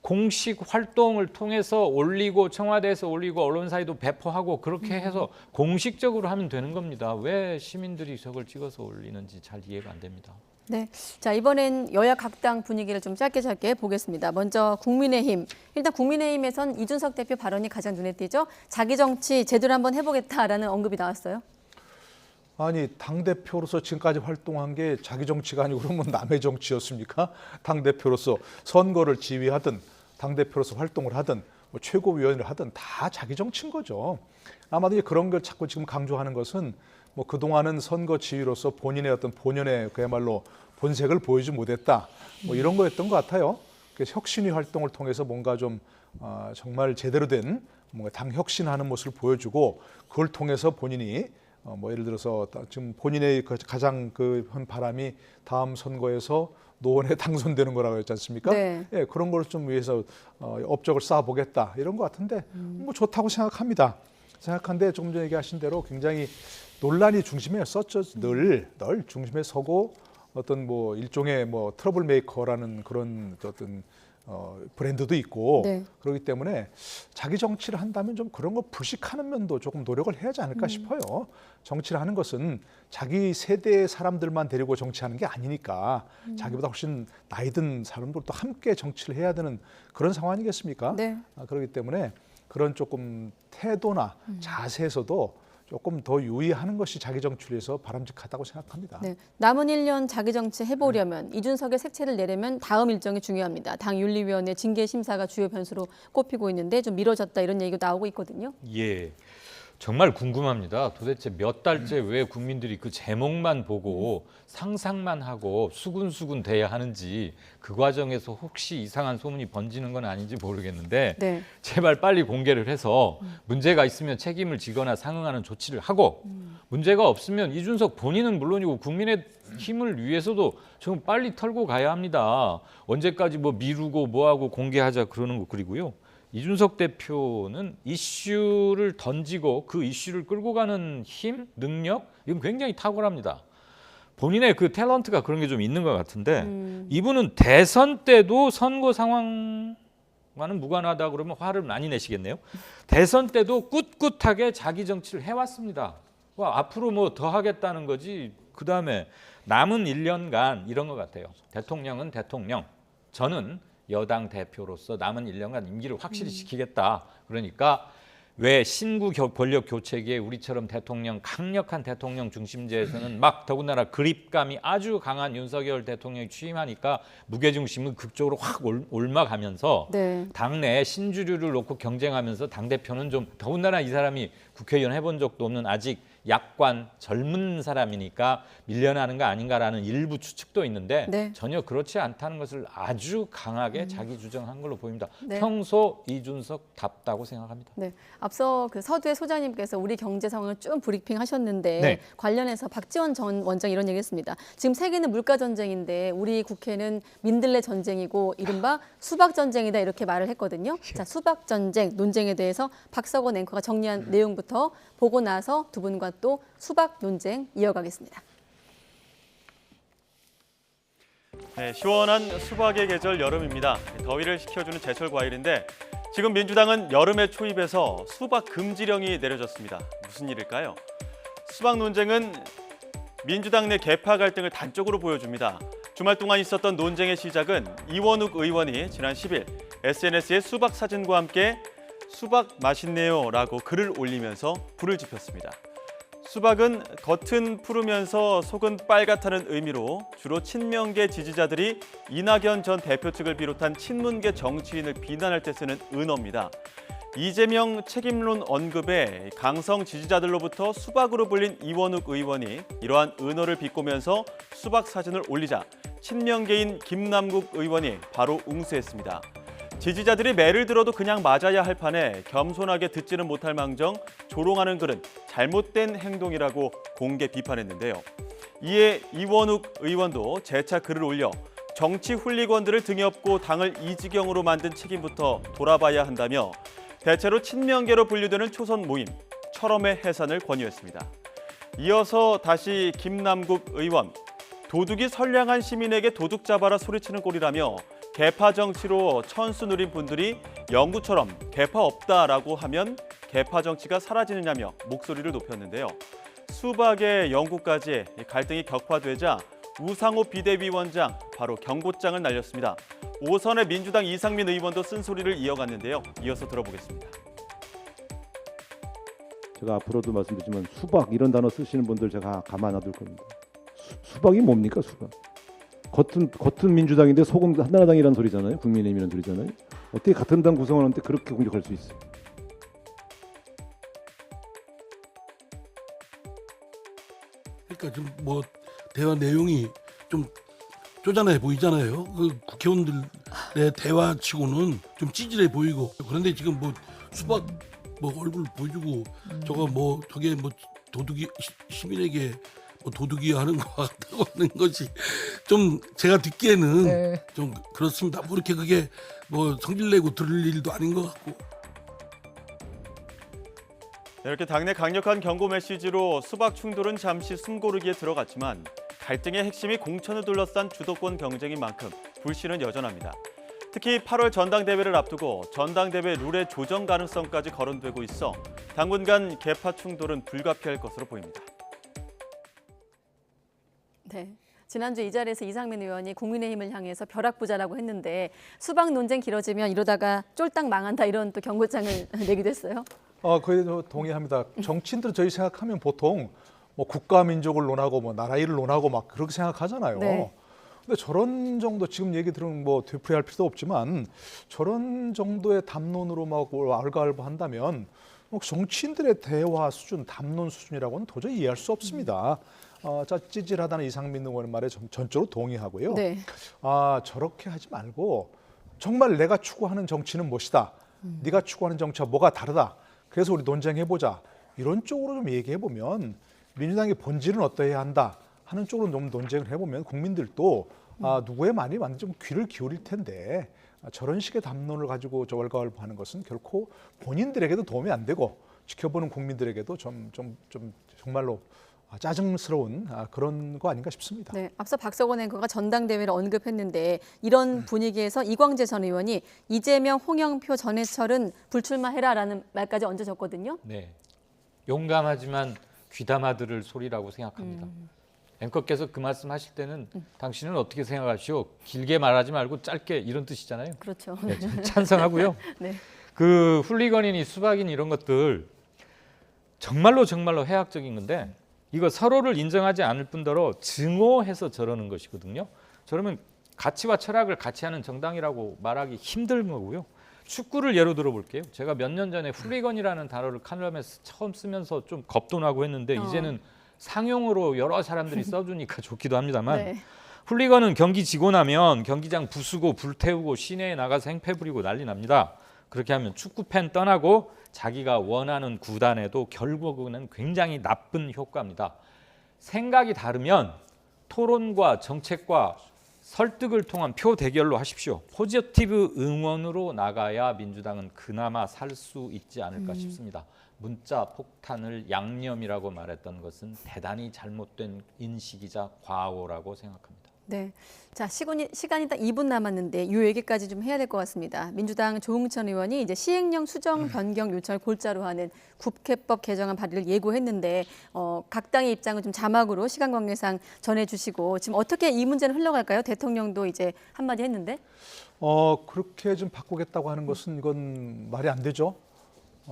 공식 활동을 통해서 올리고 청와대에서 올리고 언론사에도 배포하고 그렇게 해서 공식적으로 하면 되는 겁니다. 왜 시민들이 저걸 찍어서 올리는지 잘 이해가 안 됩니다. 네, 자 이번엔 여야 각 당 분위기를 좀 짧게 보겠습니다. 먼저 국민의힘. 일단 국민의힘에선 이준석 대표 발언이 가장 눈에 띄죠. 자기 정치 제대로 한번 해보겠다라는 언급이 나왔어요. 아니 당대표로서 지금까지 활동한 게 자기 정치가 아니고 그러면 남의 정치였습니까? 당대표로서 선거를 지휘하든 당대표로서 활동을 하든 뭐 최고위원을 하든 다 자기 정치인 거죠. 아마도 이제 그런 걸 자꾸 지금 강조하는 것은 뭐 그동안은 선거 지휘로서 본인의 어떤 본연의 그야말로 본색을 보이지 못했다. 뭐 이런 거였던 것 같아요. 그래서 혁신위 활동을 통해서 뭔가 좀 정말 제대로 된 뭔가 당 혁신하는 모습을 보여주고 그걸 통해서 본인이 뭐 예를 들어서 지금 본인의 가장 한 바람이 다음 선거에서 노원에 당선되는 거라고 했지 않습니까? 네. 예, 그런 걸 좀 위해서 업적을 쌓아보겠다 이런 것 같은데 뭐 좋다고 생각합니다. 생각한데 조금 전에 얘기하신 대로 굉장히 논란이 중심에 섰죠. 늘 중심에 서고 어떤 뭐 일종의 뭐 트러블 메이커라는 그런 어떤 브랜드도 있고 네. 그렇기 때문에 자기 정치를 한다면 좀 그런 거 불식하는 면도 조금 노력을 해야지 않을까 싶어요. 정치를 하는 것은 자기 세대의 사람들만 데리고 정치하는 게 아니니까 자기보다 훨씬 나이 든 사람들도 함께 정치를 해야 되는 그런 상황 아니겠습니까? 네. 그렇기 때문에 그런 조금 태도나 자세에서도 조금 더 유의하는 것이 자기 정치를 위해서 바람직하다고 생각합니다. 네, 남은 1년 자기 정치 해보려면 이준석의 색채를 내려면 다음 일정이 중요합니다. 당 윤리위원회 징계 심사가 주요 변수로 꼽히고 있는데 좀 미뤄졌다 이런 얘기가 나오고 있거든요. 예, 정말 궁금합니다. 도대체 몇 달째 왜 국민들이 그 제목만 보고 상상만 하고 수군수군 돼야 하는지 그 과정에서 혹시 이상한 소문이 번지는 건 아닌지 모르겠는데 네. 제발 빨리 공개를 해서 문제가 있으면 책임을 지거나 상응하는 조치를 하고 문제가 없으면 이준석 본인은 물론이고 국민의 힘을 위해서도 좀 빨리 털고 가야 합니다. 언제까지 뭐 미루고 뭐하고 공개하자 그러는 거 그리고요. 이준석 대표는 이슈를 던지고 그 이슈를 끌고 가는 힘, 능력 이건 굉장히 탁월합니다. 본인의 그 탤런트가 그런 게 좀 있는 것 같은데 이분은 대선 때도 선거 상황과는 무관하다 그러면 화를 많이 내시겠네요. 대선 때도 꿋꿋하게 자기 정치를 해왔습니다. 앞으로 뭐 더 하겠다는 거지. 그다음에 남은 1년간 이런 것 같아요. 대통령은 대통령, 저는 여당 대표로서 남은 1년간 임기를 확실히 지키겠다. 그러니까 왜 신구 권력 교체기에 우리처럼 강력한 대통령 중심제에서는 막 더군다나 그립감이 아주 강한 윤석열 대통령이 취임하니까 무게중심은 극적으로 확 올라가면서 네. 당내 신주류를 놓고 경쟁하면서 당대표는 좀 더군다나 이 사람이 국회의원 해본 적도 없는 아직 약관 젊은 사람이니까 밀려나는 거 아닌가라는 일부 추측도 있는데 네. 전혀 그렇지 않다는 것을 아주 강하게 자기 주장한 걸로 보입니다. 네. 평소 이준석답다고 생각합니다. 네, 앞서 그 서두에 소장님께서 우리 경제 상황을 좀 브리핑하셨는데 네. 관련해서 박지원 전 원장 이런 얘기했습니다. 지금 세계는 물가 전쟁인데 우리 국회는 민들레 전쟁이고 이른바 수박 전쟁이다 이렇게 말을 했거든요. 자, 수박 전쟁 논쟁에 대해서 박석원 앵커가 정리한 내용부터 보고 나서 두 분과 또 수박 논쟁 이어가겠습니다. 네, 시원한 수박의 계절 여름입니다. 더위를 식혀주는 제철 과일인데 지금 민주당은 여름에 초입해서 수박 금지령이 내려졌습니다. 무슨 일일까요? 수박 논쟁은 민주당 내 계파 갈등을 단적으로 보여줍니다. 주말 동안 있었던 논쟁의 시작은 이원욱 의원이 지난 10일 SNS에 수박 사진과 함께 수박 맛있네요 라고 글을 올리면서 불을 지폈습니다. 수박은 겉은 푸르면서 속은 빨갛다는 의미로 주로 친명계 지지자들이 이낙연 전 대표 측을 비롯한 친문계 정치인을 비난할 때 쓰는 은어입니다. 이재명 책임론 언급에 강성 지지자들로부터 수박으로 불린 이원욱 의원이 이러한 은어를 비꼬면서 수박 사진을 올리자 친명계인 김남국 의원이 바로 웅세했습니다. 지지자들이 매를 들어도 그냥 맞아야 할 판에 겸손하게 듣지는 못할 망정 조롱하는 글은 잘못된 행동이라고 공개 비판했는데요. 이에 이원욱 의원도 재차 글을 올려 정치 훌리건들을 등에 업고 당을 이 지경으로 만든 책임부터 돌아봐야 한다며 대체로 친명계로 분류되는 초선 모임 철험의 해산을 권유했습니다. 이어서 다시 김남국 의원, 도둑이 선량한 시민에게 도둑 잡아라 소리치는 꼴이라며 개파 정치로 천수 누린 분들이 영구처럼 개파 없다라고 하면 개파 정치가 사라지느냐며 목소리를 높였는데요. 수박의 영구까지 갈등이 격화되자 우상호 비대위원장 바로 경고장을 날렸습니다. 5선의 민주당 이상민 의원도 쓴소리를 이어갔는데요. 이어서 들어보겠습니다. 제가 앞으로도 말씀드리지만 수박 이런 단어 쓰시는 분들 제가 가만 놔둘 겁니다. 수박이 뭡니까 수박? 겉은 민주당인데 속은 한나라당이라는 소리잖아요. 국민의힘이라는 소리잖아요. 어떻게 같은 당 구성하는데 그렇게 공격할 수 있어요? 그러니까 좀 뭐 대화 내용이 좀 쪼잔해 보이잖아요. 그 국회의원들의 대화치고는 좀 찌질해 보이고 그런데 지금 뭐 수박 뭐 얼굴 보여주고 저거 뭐 저게 뭐 도둑이 시민에게 뭐 도둑이 하는 것 같다고 하는 것이 좀 제가 듣기에는 좀 그렇습니다. 뭐 이렇게 그게 뭐 성질내고 들을 일도 아닌 것 같고. 이렇게 당내 강력한 경고 메시지로 수박 충돌은 잠시 숨고르기에 들어갔지만 갈등의 핵심이 공천을 둘러싼 주도권 경쟁인 만큼 불씨는 여전합니다. 특히 8월 전당대회를 앞두고 전당대회 룰의 조정 가능성까지 거론되고 있어 당분간 개파 충돌은 불가피할 것으로 보입니다. 네. 지난주 이 자리에서 이상민 의원이 국민의힘을 향해서 벼락부자라고 했는데 수박 논쟁 길어지면 이러다가 쫄딱 망한다 이런 또 경고장을 내기도 했어요. 거의 동의합니다. 정치인들은 저희 생각하면 보통 뭐 국가 민족을 논하고 뭐 나라 일을 논하고 막 그렇게 생각하잖아요. 네. 근데 저런 정도 지금 얘기 들으면 뭐 되풀이할 필요도 없지만 저런 정도의 담론으로 막 알가알부한다면 정치인들의 대화 수준, 담론 수준이라고는 도저히 이해할 수 없습니다. 찌질하다는 이상민 의원 말에 전적으로 동의하고요. 네. 저렇게 하지 말고 정말 내가 추구하는 정치는 무엇이다. 네가 추구하는 정치와 뭐가 다르다. 그래서 우리 논쟁해보자. 이런 쪽으로 좀 얘기해보면 민주당의 본질은 어떠해야 한다 하는 쪽으로 좀 논쟁을 해보면 국민들도 누구의 말이 맞는지 좀 귀를 기울일 텐데 저런 식의 담론을 가지고 왈가왈부하는 것은 결코 본인들에게도 도움이 안 되고 지켜보는 국민들에게도 좀 정말로 짜증스러운 그런 거 아닌가 싶습니다. 네, 앞서 박석원 앵커가 전당대회를 언급했는데 이런 분위기에서 이광재 전 의원이 이재명, 홍영표, 전해철은 불출마해라라는 말까지 얹어졌거든요. 네, 용감하지만 귀담아 들을 소리라고 생각합니다. 앵커께서 그 말씀하실 때는 당신은 어떻게 생각하시오? 길게 말하지 말고 짧게 이런 뜻이잖아요. 그렇죠. 네, 찬성하고요. 네. 그 훌리건이니 수박인 이런 것들 정말로 해악적인 건데 이거 서로를 인정하지 않을 뿐더러 증오해서 저러는 것이거든요. 저러면 가치와 철학을 같이 하는 정당이라고 말하기 힘든 거고요. 축구를 예로 들어볼게요. 제가 몇 년 전에 훌리건이라는 단어를 카누람에서 처음 쓰면서 좀 겁도 나고 했는데 이제는 상용으로 여러 사람들이 써주니까 좋기도 합니다만 네. 훌리건은 경기 지고 나면 경기장 부수고 불태우고 시내에 나가서 행패 부리고 난리 납니다. 그렇게 하면 축구팬 떠나고 자기가 원하는 구단에도 결국은 굉장히 나쁜 효과입니다. 생각이 다르면 토론과 정책과 설득을 통한 표 대결로 하십시오. 포지티브 응원으로 나가야 민주당은 그나마 살 수 있지 않을까 싶습니다. 문자 폭탄을 양념이라고 말했던 것은 대단히 잘못된 인식이자 과오라고 생각합니다. 네, 자 시간이 딱 2분 남았는데 이 얘기까지 좀 해야 될 것 같습니다. 민주당 조응천 의원이 이제 시행령 수정 변경 요청을 골자로 하는 국회법 개정안 발의를 예고했는데 각 당의 입장을 좀 자막으로 시간 관계상 전해주시고 지금 어떻게 이 문제는 흘러갈까요? 대통령도 이제 한마디 했는데. 그렇게 좀 바꾸겠다고 하는 것은 이건 말이 안 되죠.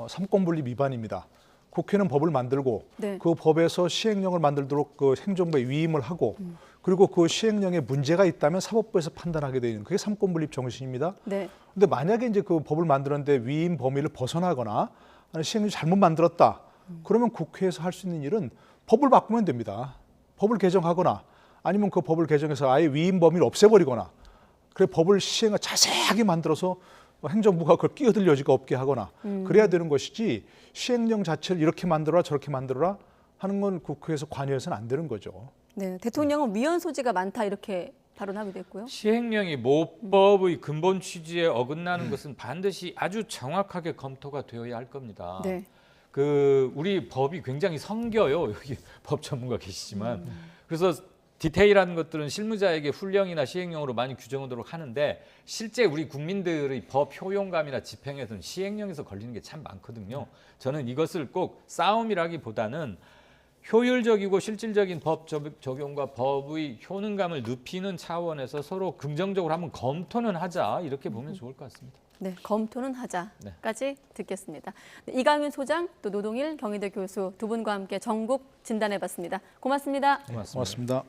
삼권분립 위반입니다. 국회는 법을 만들고 네. 그 법에서 시행령을 만들도록 그 행정부에 위임을 하고 그리고 그 시행령에 문제가 있다면 사법부에서 판단하게 되는 그게 삼권분립 정신입니다. 네. 근데 만약에 이제 그 법을 만드는데 위임 범위를 벗어나거나 시행령 잘못 만들었다. 그러면 국회에서 할 수 있는 일은 법을 바꾸면 됩니다. 법을 개정하거나 아니면 그 법을 개정해서 아예 위임 범위를 없애버리거나 그래 법을 시행을 자세하게 만들어서 행정부가 그걸 끼어들 여지가 없게 하거나 그래야 되는 것이지 시행령 자체를 이렇게 만들어라 저렇게 만들어라 하는 건 국회에서 관여해서는 안 되는 거죠. 네, 대통령은 위헌 소지가 많다 이렇게 발언하기도 했고요. 시행령이 모법의 근본 취지에 어긋나는 것은 반드시 아주 정확하게 검토가 되어야 할 겁니다. 네. 우리 법이 굉장히 성겨요. 여기 법 전문가 계시지만 그래서 디테일한 것들은 실무자에게 훈령이나 시행령으로 많이 규정하도록 하는데 실제 우리 국민들의 법 효용감이나 집행에서는 시행령에서 걸리는 게 참 많거든요. 저는 이것을 꼭 싸움이라기보다는 효율적이고 실질적인 법 적용과 법의 효능감을 높이는 차원에서 서로 긍정적으로 한번 검토는 하자 이렇게 보면 좋을 것 같습니다. 네, 검토는 하자까지 듣겠습니다. 네, 이강윤 소장 또 노동일 경희대 교수 두 분과 함께 전국 진단해봤습니다. 고맙습니다. 고맙습니다.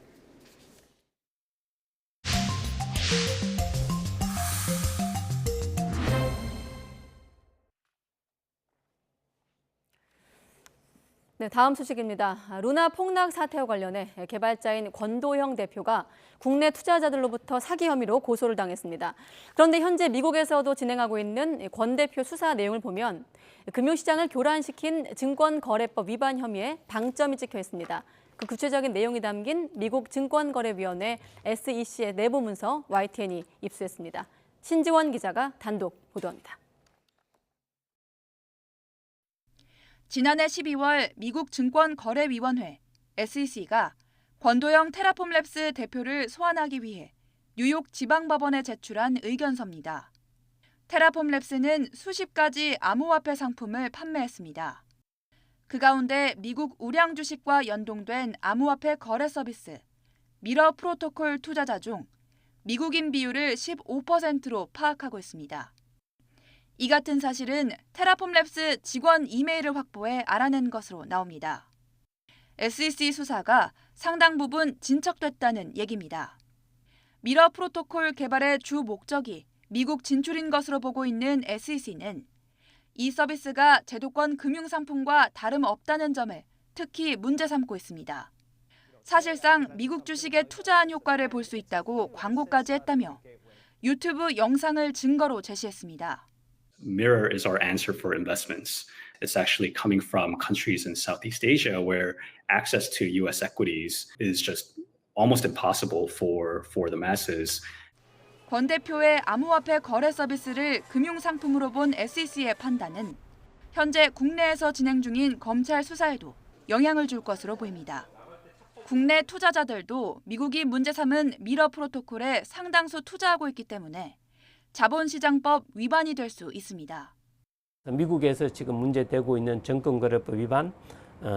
네, 다음 소식입니다. 루나 폭락 사태와 관련해 개발자인 권도형 대표가 국내 투자자들로부터 사기 혐의로 고소를 당했습니다. 그런데 현재 미국에서도 진행하고 있는 권 대표 수사 내용을 보면 금융시장을 교란시킨 증권거래법 위반 혐의에 방점이 찍혀 있습니다. 그 구체적인 내용이 담긴 미국 증권거래위원회 SEC의 내부 문서 YTN이 입수했습니다. 신지원 기자가 단독 보도합니다. 지난해 12월 미국 증권거래위원회 SEC가 권도형 테라폼랩스 대표를 소환하기 위해 뉴욕 지방법원에 제출한 의견서입니다. 테라폼랩스는 수십 가지 암호화폐 상품을 판매했습니다. 그 가운데 미국 우량 주식과 연동된 암호화폐 거래 서비스 미러 프로토콜 투자자 중 미국인 비율을 15%로 파악하고 있습니다. 이 같은 사실은 테라폼랩스 직원 이메일을 확보해 알아낸 것으로 나옵니다. SEC 수사가 상당 부분 진척됐다는 얘기입니다. 미러 프로토콜 개발의 주 목적이 미국 진출인 것으로 보고 있는 SEC는 이 서비스가 제도권 금융상품과 다름없다는 점을 특히 문제 삼고 있습니다. 사실상 미국 주식에 투자한 효과를 볼 수 있다고 광고까지 했다며 유튜브 영상을 증거로 제시했습니다. Mirror is our answer for investments. It's actually coming from countries in Southeast Asia where access to U.S. equities is just almost impossible for the masses. 권 대표의 암호화폐 거래 서비스를 금융상품으로 본 SEC의 판단은 현재 국내에서 진행 중인 검찰 수사에도 영향을 줄 것으로 보입니다. 국내 투자자들도 미국이 문제 삼은 미러 프로토콜에 상당수 투자하고 있기 때문에 자본시장법 위반이 될 수 있습니다. 미국에서 지금 문제되고 있는 증권거래법 위반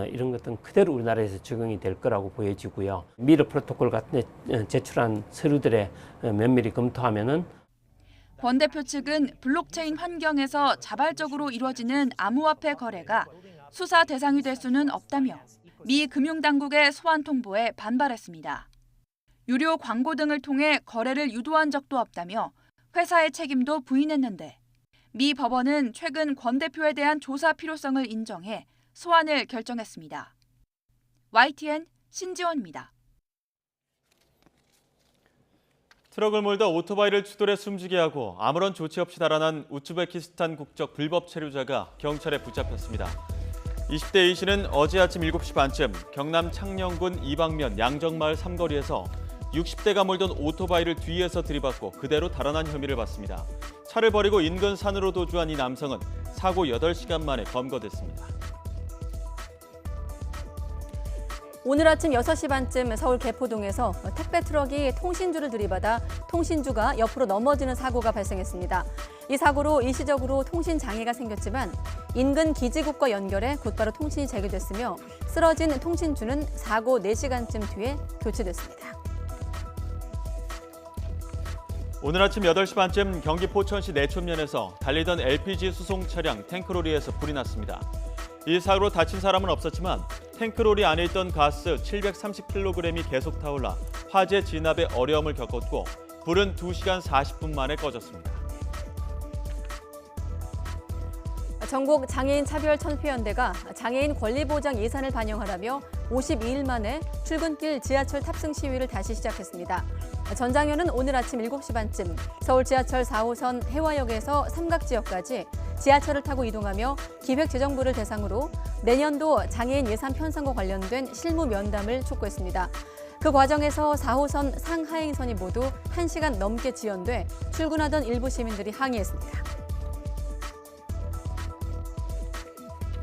이런 것들은 그대로 우리나라에서 적용이 될 거라고 보여지고요. 미러 프로토콜 같은 제출한 서류들에 면밀히 검토하면은 권 대표 측은 블록체인 환경에서 자발적으로 이루어지는 암호화폐 거래가 수사 대상이 될 수는 없다며 미 금융당국의 소환 통보에 반발했습니다. 유료 광고 등을 통해 거래를 유도한 적도 없다며 회사의 책임도 부인했는데 미 법원은 최근 권 대표에 대한 조사 필요성을 인정해 소환을 결정했습니다. YTN 신지원입니다. 트럭을 몰다 오토바이를 추돌해 숨지게 하고 아무런 조치 없이 달아난 우즈베키스탄 국적 불법 체류자가 경찰에 붙잡혔습니다. 20대 A 씨는 어제 아침 7시 반쯤 경남 창녕군 이방면 양정마을 삼거리에서 60대가 몰던 오토바이를 뒤에서 들이받고 그대로 달아난 혐의를 받습니다. 차를 버리고 인근 산으로 도주한 이 남성은 사고 8시간 만에 검거됐습니다. 오늘 아침 6시 반쯤 서울 개포동에서 택배 트럭이 통신주를 들이받아 통신주가 옆으로 넘어지는 사고가 발생했습니다. 이 사고로 일시적으로 통신 장애가 생겼지만 인근 기지국과 연결해 곧바로 통신이 재개됐으며 쓰러진 통신주는 사고 4시간쯤 뒤에 교체됐습니다. 오늘 아침 8시 반쯤 경기 포천시 내촌면에서 달리던 LPG 수송 차량 탱크로리에서 불이 났습니다. 이 사고로 다친 사람은 없었지만 탱크롤이 안에 있던 가스 730kg이 계속 타올라 화재 진압에 어려움을 겪었고 불은 2시간 40분 만에 꺼졌습니다. 전국 장애인 차별철폐연대가 장애인 권리보장 예산을 반영하라며 52일 만에 출근길 지하철 탑승 시위를 다시 시작했습니다. 전 장현은 오늘 아침 7시 반쯤 서울 지하철 4호선 해화역에서 삼각지역까지 지하철을 타고 이동하며 기획재정부를 대상으로 내년도 장애인 예산 편성과 관련된 실무 면담을 촉구했습니다. 그 과정에서 4호선 상하행선이 모두 1시간 넘게 지연돼 출근하던 일부 시민들이 항의했습니다.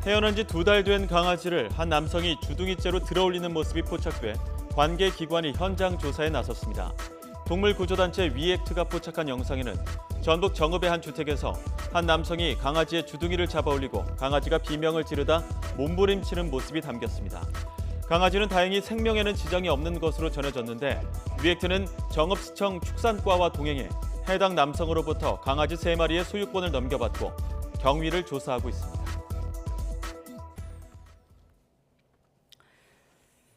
태어난 지 2달 된 강아지를 한 남성이 주둥이째로 들어올리는 모습이 포착돼 관계 기관이 현장 조사에 나섰습니다. 동물구조단체 위액트가 포착한 영상에는 전북 정읍의 한 주택에서 한 남성이 강아지의 주둥이를 잡아올리고 강아지가 비명을 지르다 몸부림치는 모습이 담겼습니다. 강아지는 다행히 생명에는 지장이 없는 것으로 전해졌는데 위액트는 정읍시청 축산과와 동행해 해당 남성으로부터 강아지 3마리의 소유권을 넘겨받고 경위를 조사하고 있습니다.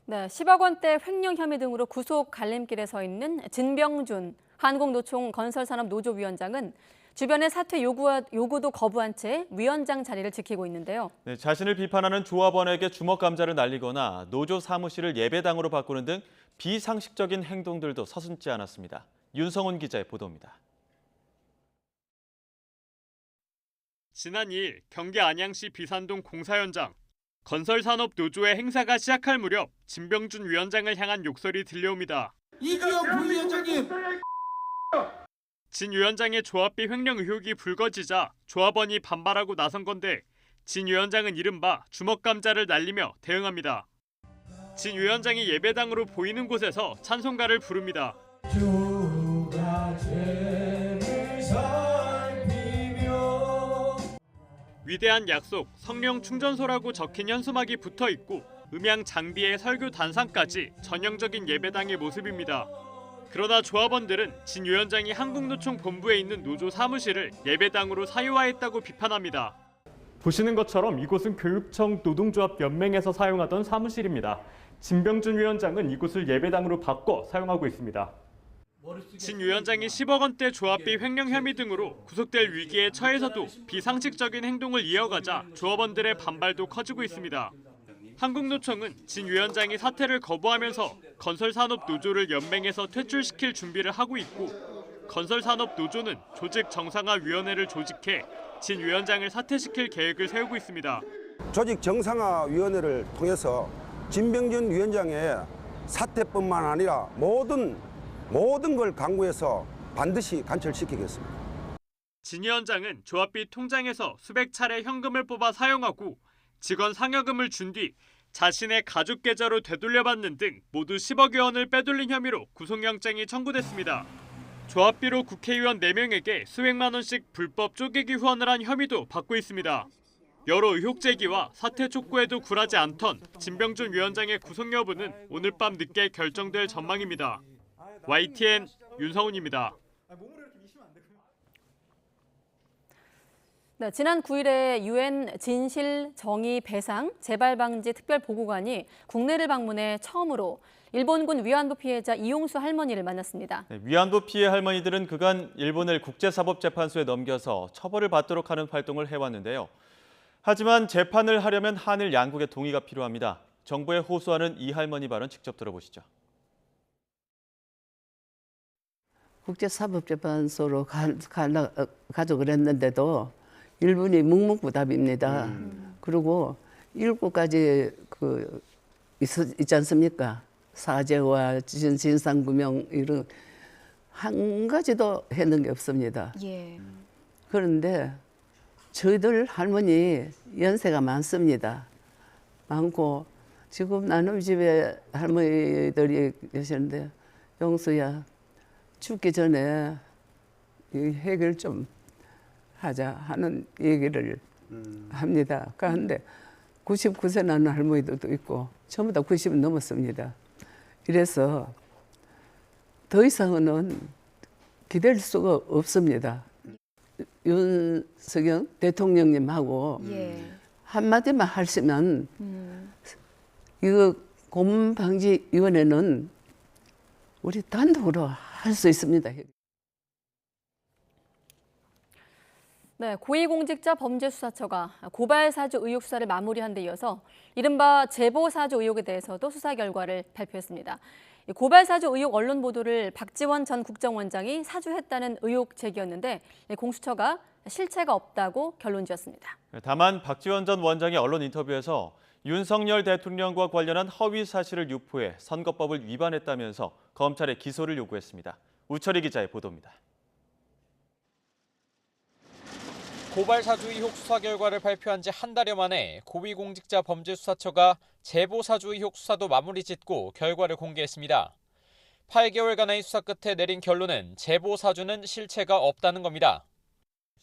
네, 10억 원대 횡령 혐의 등으로 구속 갈림길에 서 있는 진병준 한국노총 건설산업노조위원장은 주변의 사퇴 요구도 거부한 채 위원장 자리를 지키고 있는데요. 네, 자신을 비판하는 조합원에게 주먹 감자를 날리거나 노조 사무실을 예배당으로 바꾸는 등 비상식적인 행동들도 서슴지 않았습니다. 윤성훈 기자의 보도입니다. 지난 2일 경기 안양시 비산동 공사 현장. 건설산업노조의 행사가 시작할 무렵 진병준 위원장을 향한 욕설이 들려옵니다. 이기영 부위원장님! 진 위원장의 조합비 횡령 의혹이 불거지자 조합원이 반발하고 나선 건데 진 위원장은 이른바 주먹 감자를 날리며 대응합니다. 진 위원장이 예배당으로 보이는 곳에서 찬송가를 부릅니다. 주가 죄를 살피며 위대한 약속, 성령 충전소라고 적힌 현수막이 붙어 있고 음향 장비의 설교 단상까지 전형적인 예배당의 모습입니다. 그러나 조합원들은 진 위원장이 한국노총 본부에 있는 노조 사무실을 예배당으로 사유화했다고 비판합니다. 보시는 것처럼 이곳은 교육청 노동조합 연맹에서 사용하던 사무실입니다. 진병준 위원장은 이곳을 예배당으로 바꿔 사용하고 있습니다. 진 위원장이 10억 원대 조합비 횡령 혐의 등으로 구속될 위기에 처해서도 비상식적인 행동을 이어가자 조합원들의 반발도 커지고 있습니다. 한국노총은 진 위원장이 사퇴를 거부하면서 건설산업노조를 연맹에서 퇴출시킬 준비를 하고 있고 건설산업노조는 조직정상화위원회를 조직해 진 위원장을 사퇴시킬 계획을 세우고 있습니다. 조직정상화위원회를 통해서 진병준 위원장의 사퇴뿐만 아니라 모든 걸 강구해서 반드시 관철시키겠습니다. 진 위원장은 조합비 통장에서 수백 차례 현금을 뽑아 사용하고 직원 상여금을 준 뒤 자신의 가족 계좌로 되돌려받는 등 모두 10억여 원을 빼돌린 혐의로 구속영장이 청구됐습니다. 조합비로 국회의원 4명에게 수백만 원씩 불법 쪼개기 후원을 한 혐의도 받고 있습니다. 여러 의혹 제기와 사퇴 촉구에도 굴하지 않던 진병준 위원장의 구속 여부는 오늘 밤 늦게 결정될 전망입니다. YTN 윤성훈입니다. 네, 지난 9일에 UN 진실 정의 배상 재발 방지 특별 보고관이 국내를 방문해 처음으로 일본군 위안부 피해자 이용수 할머니를 만났습니다. 네, 위안부 피해 할머니들은 그간 일본을 국제사법재판소에 넘겨서 처벌을 받도록 하는 활동을 해왔는데요. 하지만 재판을 하려면 한일 양국의 동의가 필요합니다. 정부에 호소하는 이 할머니 발언 직접 들어보시죠. 국제사법재판소로 가죠 그랬는데도 일본이 묵묵부답입니다. 그리고 7가지 있지 않습니까? 사죄와 진상규명 이런 한 가지도 해놓은 게 없습니다. 예. 그런데 저희들 할머니 연세가 많습니다. 많고 지금 나눔 집에 할머니들이 계시는데 영수야 죽기 전에 이 해결 좀 하자 하는 얘기를 합니다. 그런데 99세 나는 할머니들도 있고 전부 다 90은 넘었습니다. 이래서 더 이상은 기댈 수가 없습니다. 윤석열 대통령님하고 한마디만 하시면 이거 고문방지위원회는 우리 단독으로 할 수 있습니다. 네, 고위공직자 범죄수사처가 고발사주 의혹 수사를 마무리한 데 이어서 이른바 제보사주 의혹에 대해서도 수사 결과를 발표했습니다. 고발사주 의혹 언론 보도를 박지원 전 국정원장이 사주했다는 의혹 제기였는데 공수처가 실체가 없다고 결론 지었습니다. 다만 박지원 전 원장이 언론 인터뷰에서 윤석열 대통령과 관련한 허위 사실을 유포해 선거법을 위반했다면서 검찰에 기소를 요구했습니다. 우철희 기자의 보도입니다. 고발사주 의혹 수사 결과를 발표한 지 한 달여 만에 고위공직자 범죄수사처가 제보사주 의혹 수사도 마무리 짓고 결과를 공개했습니다. 8개월간의 수사 끝에 내린 결론은 제보사주는 실체가 없다는 겁니다.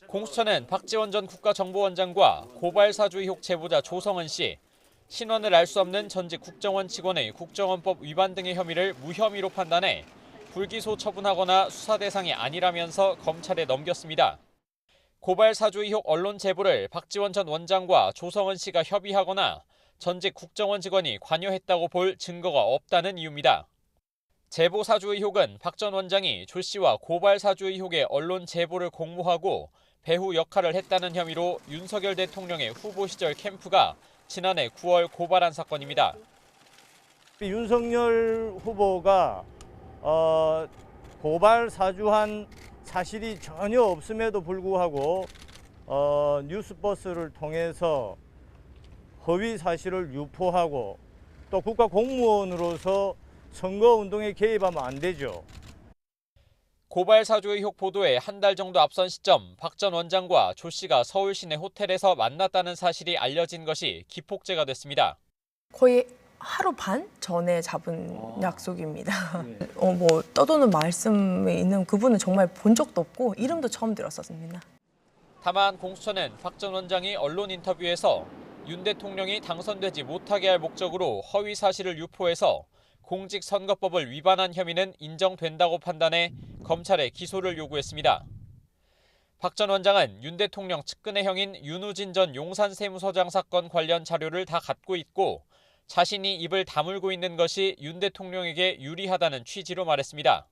공수처는 박지원 전 국가정보원장과 고발사주 의혹 제보자 조성은 씨, 신원을 알 수 없는 전직 국정원 직원의 국정원법 위반 등의 혐의를 무혐의로 판단해 불기소 처분하거나 수사 대상이 아니라면서 검찰에 넘겼습니다. 고발사주 의혹 언론 제보를 박지원 전 원장과 조성은 씨가 협의하거나 전직 국정원 직원이 관여했다고 볼 증거가 없다는 이유입니다. 제보사주 의혹은 박 전 원장이 조 씨와 고발사주 의혹의 언론 제보를 공모하고 배후 역할을 했다는 혐의로 윤석열 대통령의 후보 시절 캠프가 지난해 9월 고발한 사건입니다. 윤석열 후보가 고발사주한 사실이 전혀 없음에도 불구하고 뉴스버스를 통해서 허위 사실을 유포하고 또 국가 공무원으로서 선거운동에 개입하면 안 되죠. 고발사주 의혹 보도에 한 달 정도 앞선 시점 박 전 원장과 조 씨가 서울 시내 호텔에서 만났다는 사실이 알려진 것이 기폭제가 됐습니다. 거의 하루 반 전에 잡은 약속입니다. 뭐 떠도는 말씀에 있는 그분은 정말 본 적도 없고 이름도 처음 들었었습니다. 다만 공수처는 박 전 원장이 언론 인터뷰에서 윤 대통령이 당선되지 못하게 할 목적으로 허위 사실을 유포해서 공직선거법을 위반한 혐의는 인정된다고 판단해 검찰에 기소를 요구했습니다. 박 전 원장은 윤 대통령 측근의 형인 윤우진 전 용산세무서장 사건 관련 자료를 다 갖고 있고 자신이 입을 다물고 있는 것이 윤 대통령에게 유리하다는 취지로 말했습니다.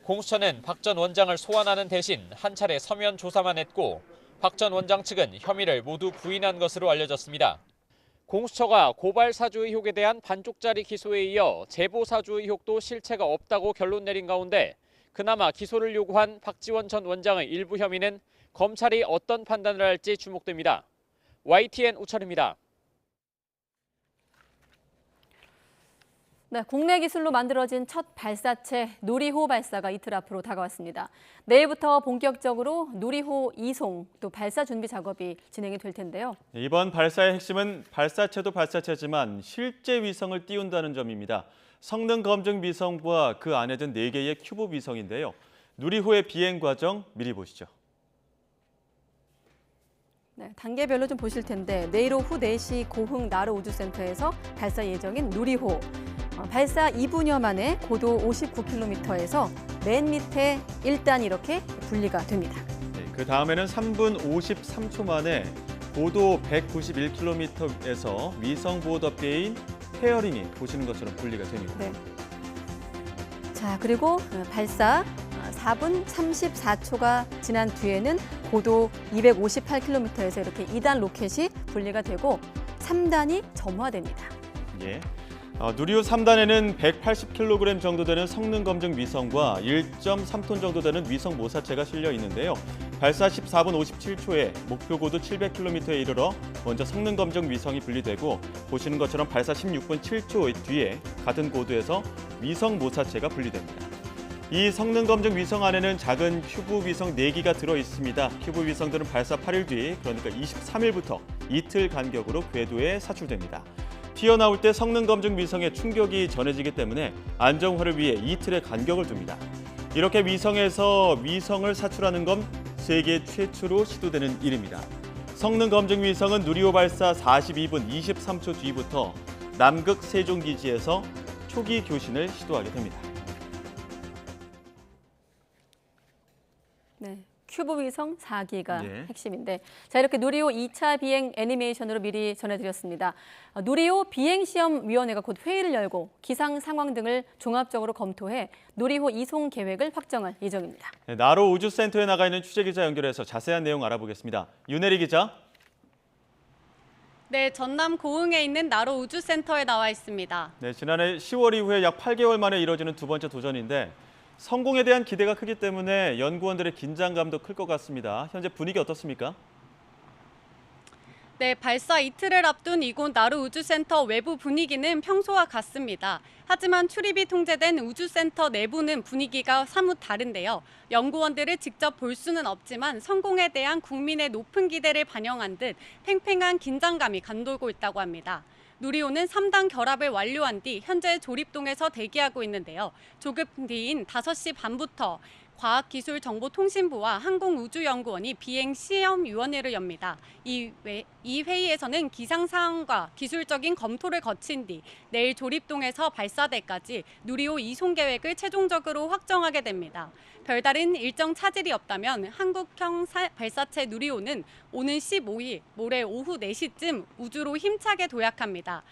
공수처는 박 전 원장을 소환하는 대신 한 차례 서면 조사만 했고 박 전 원장 측은 혐의를 모두 부인한 것으로 알려졌습니다. 공수처가 고발사주 의혹에 대한 반쪽짜리 기소에 이어 제보사주 의혹도 실체가 없다고 결론 내린 가운데 그나마 기소를 요구한 박지원 전 원장의 일부 혐의는 검찰이 어떤 판단을 할지 주목됩니다. YTN 우철입니다. 네, 국내 기술로 만들어진 첫 발사체 누리호 발사가 이틀 앞으로 다가왔습니다. 내일부터 본격적으로 누리호 이송 또 발사 준비 작업이 진행이 될 텐데요. 이번 발사의 핵심은 발사체도 발사체지만 실제 위성을 띄운다는 점입니다. 성능 검증 위성과 그 안에 든 4개의 큐브 위성인데요. 누리호의 비행 과정 미리 보시죠. 네, 단계별로 좀 보실 텐데 내일 오후 4시 고흥 나로 우주센터에서 발사 예정인 누리호. 발사 2분여 만에 고도 59km에서 맨 밑에 1단 이렇게 분리가 됩니다. 네, 그 다음에는 3분 53초 만에 고도 191km에서 위성 보호 덮개인 페어링이 보시는 것처럼 분리가 됩니다. 네. 자, 그리고 발사 4분 34초가 지난 뒤에는 고도 258km에서 이렇게 2단 로켓이 분리가 되고 3단이 점화됩니다. 예. 누리호 3단에는 180kg 정도 되는 성능 검증 위성과 1.3톤 정도 되는 위성 모사체가 실려 있는데요. 발사 14분 57초에 목표 고도 700km에 이르러 먼저 성능 검증 위성이 분리되고 보시는 것처럼 발사 16분 7초 뒤에 같은 고도에서 위성 모사체가 분리됩니다. 이 성능 검증 위성 안에는 작은 큐브 위성 4기가 들어 있습니다. 큐브 위성들은 발사 8일 뒤, 그러니까 23일부터 이틀 간격으로 궤도에 사출됩니다. 튀어나올 때 성능 검증 위성에 충격이 전해지기 때문에 안정화를 위해 이틀의 간격을 둡니다. 이렇게 위성에서 위성을 사출하는 건 세계 최초로 시도되는 일입니다. 성능 검증 위성은 누리호 발사 42분 23초 뒤부터 남극 세종기지에서 초기 교신을 시도하게 됩니다. 네, 큐브 위성 4기가 예. 핵심인데, 자, 이렇게 누리호 2차 비행 애니메이션으로 미리 전해드렸습니다. 누리호 비행시험위원회가 곧 회의를 열고 기상 상황 등을 종합적으로 검토해 누리호 이송 계획을 확정할 예정입니다. 네, 나로 우주센터에 나가 있는 취재기자 연결해서 자세한 내용 알아보겠습니다. 윤혜리 기자. 네, 전남 고흥에 있는 나로 우주센터에 나와 있습니다. 네, 지난해 10월 이후에 약 8개월 만에 이뤄지는 두 번째 도전인데 성공에 대한 기대가 크기 때문에 연구원들의 긴장감도 클 것 같습니다. 현재 분위기 어떻습니까? 네, 발사 이틀을 앞둔 이곳 나로 우주센터 외부 분위기는 평소와 같습니다. 하지만 출입이 통제된 우주센터 내부는 분위기가 사뭇 다른데요. 연구원들을 직접 볼 수는 없지만 성공에 대한 국민의 높은 기대를 반영한 듯 팽팽한 긴장감이 감돌고 있다고 합니다. 누리호는 3단 결합을 완료한 뒤 현재 조립동에서 대기하고 있는데요. 조금 뒤인 5시 반부터 과학기술정보통신부와 항공우주연구원이 비행시험위원회를 엽니다. 이 회의에서는 기상상황과 기술적인 검토를 거친 뒤 내일 조립동에서 발사대까지 누리호 이송 계획을 최종적으로 확정하게 됩니다. 별다른 일정 차질이 없다면 한국형 발사체 누리호는 오는 15일 모레 오후 4시쯤 우주로 힘차게 도약합니다.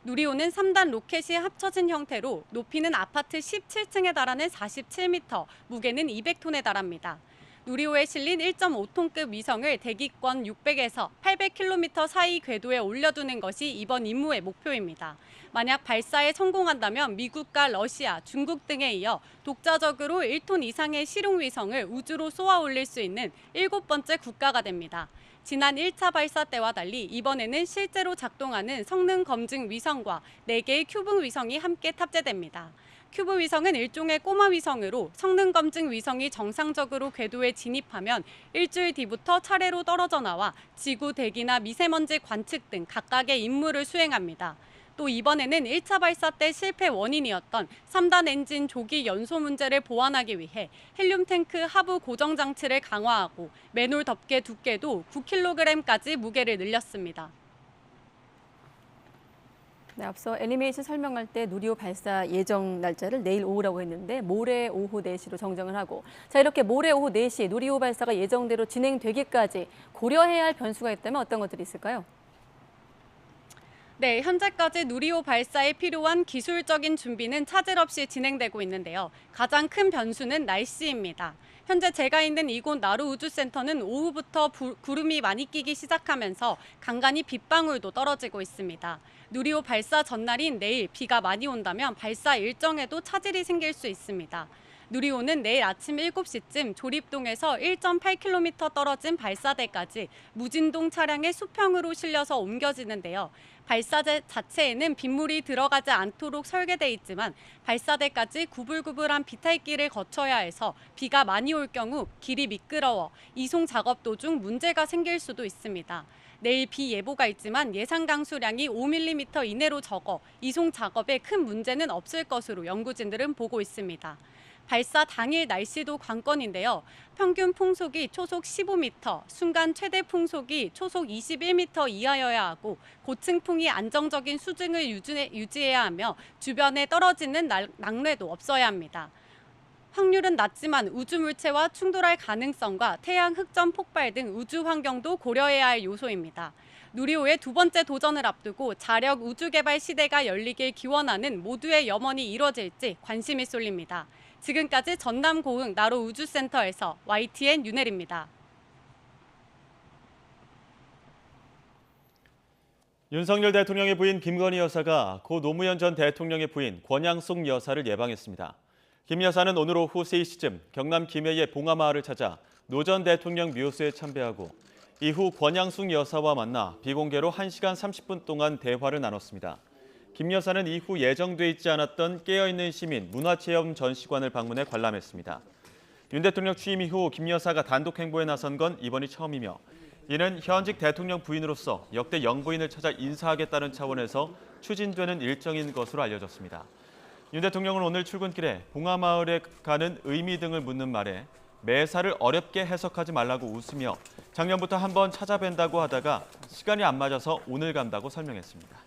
누리호는 3단 로켓이 합쳐진 형태로 높이는 아파트 17층에 달하는 47m, 무게는 200톤에 달합니다. 누리호에 실린 1.5톤급 위성을 대기권 600에서 800km 사이 궤도에 올려두는 것이 이번 임무의 목표입니다. 만약 발사에 성공한다면 미국과 러시아, 중국 등에 이어 독자적으로 1톤 이상의 실용 위성을 우주로 쏘아 올릴 수 있는 7번째 국가가 됩니다. 지난 1차 발사 때와 달리 이번에는 실제로 작동하는 성능 검증 위성과 4개의 큐브 위성이 함께 탑재됩니다. 큐브 위성은 일종의 꼬마 위성으로 성능 검증 위성이 정상적으로 궤도에 진입하면 일주일 뒤부터 차례로 떨어져 나와 지구 대기나 미세먼지 관측 등 각각의 임무를 수행합니다. 또 이번에는 1차 발사 때 실패 원인이었던 3단 엔진 조기 연소 문제를 보완하기 위해 헬륨 탱크 하부 고정 장치를 강화하고 맨홀 덮개 두께도 9kg까지 무게를 늘렸습니다. 네, 앞서 애니메이션 설명할 때 누리호 발사 예정 날짜를 내일 오후라고 했는데 모레 오후 4시로 정정을 하고, 자, 이렇게 모레 오후 4시 누리호 발사가 예정대로 진행되기까지 고려해야 할 변수가 있다면 어떤 것들이 있을까요? 네, 현재까지 누리호 발사에 필요한 기술적인 준비는 차질 없이 진행되고 있는데요. 가장 큰 변수는 날씨입니다. 현재 제가 있는 이곳 나로 우주센터는 오후부터 구름이 많이 끼기 시작하면서 간간히 빗방울도 떨어지고 있습니다. 누리호 발사 전날인 내일 비가 많이 온다면 발사 일정에도 차질이 생길 수 있습니다. 누리호는 내일 아침 7시쯤 조립동에서 1.8km 떨어진 발사대까지 무진동 차량의 수평으로 실려서 옮겨지는데요. 발사대 자체에는 빗물이 들어가지 않도록 설계돼 있지만 발사대까지 구불구불한 비탈길을 거쳐야 해서 비가 많이 올 경우 길이 미끄러워 이송 작업 도중 문제가 생길 수도 있습니다. 내일 비 예보가 있지만 예상 강수량이 5mm 이내로 적어 이송 작업에 큰 문제는 없을 것으로 연구진들은 보고 있습니다. 발사 당일 날씨도 관건인데요. 평균 풍속이 초속 15m, 순간 최대 풍속이 초속 21m 이하여야 하고 고층풍이 안정적인 수준을 유지해야 하며 주변에 떨어지는 낙뢰도 없어야 합니다. 확률은 낮지만 우주물체와 충돌할 가능성과 태양 흑점 폭발 등 우주 환경도 고려해야 할 요소입니다. 누리호의 두 번째 도전을 앞두고 자력 우주개발 시대가 열리길 기원하는 모두의 염원이 이뤄질지 관심이 쏠립니다. 지금까지 전남 고흥 나로 우주센터에서 YTN 윤혜리입니다. 윤석열 대통령의 부인 김건희 여사가 고 노무현 전 대통령의 부인 권양숙 여사를 예방했습니다. 김 여사는 오늘 오후 3시쯤 경남 김해의 봉하마을을 찾아 노 전 대통령 묘소에 참배하고 이후 권양숙 여사와 만나 비공개로 1시간 30분 동안 대화를 나눴습니다. 김 여사는 이후 예정돼 있지 않았던 깨어있는 시민 문화체험 전시관을 방문해 관람했습니다. 윤 대통령 취임 이후 김 여사가 단독 행보에 나선 건 이번이 처음이며 이는 현직 대통령 부인으로서 역대 영부인을 찾아 인사하겠다는 차원에서 추진되는 일정인 것으로 알려졌습니다. 윤 대통령은 오늘 출근길에 봉하마을에 가는 의미 등을 묻는 말에 매사를 어렵게 해석하지 말라고 웃으며 작년부터 한번 찾아뵌다고 하다가 시간이 안 맞아서 오늘 간다고 설명했습니다.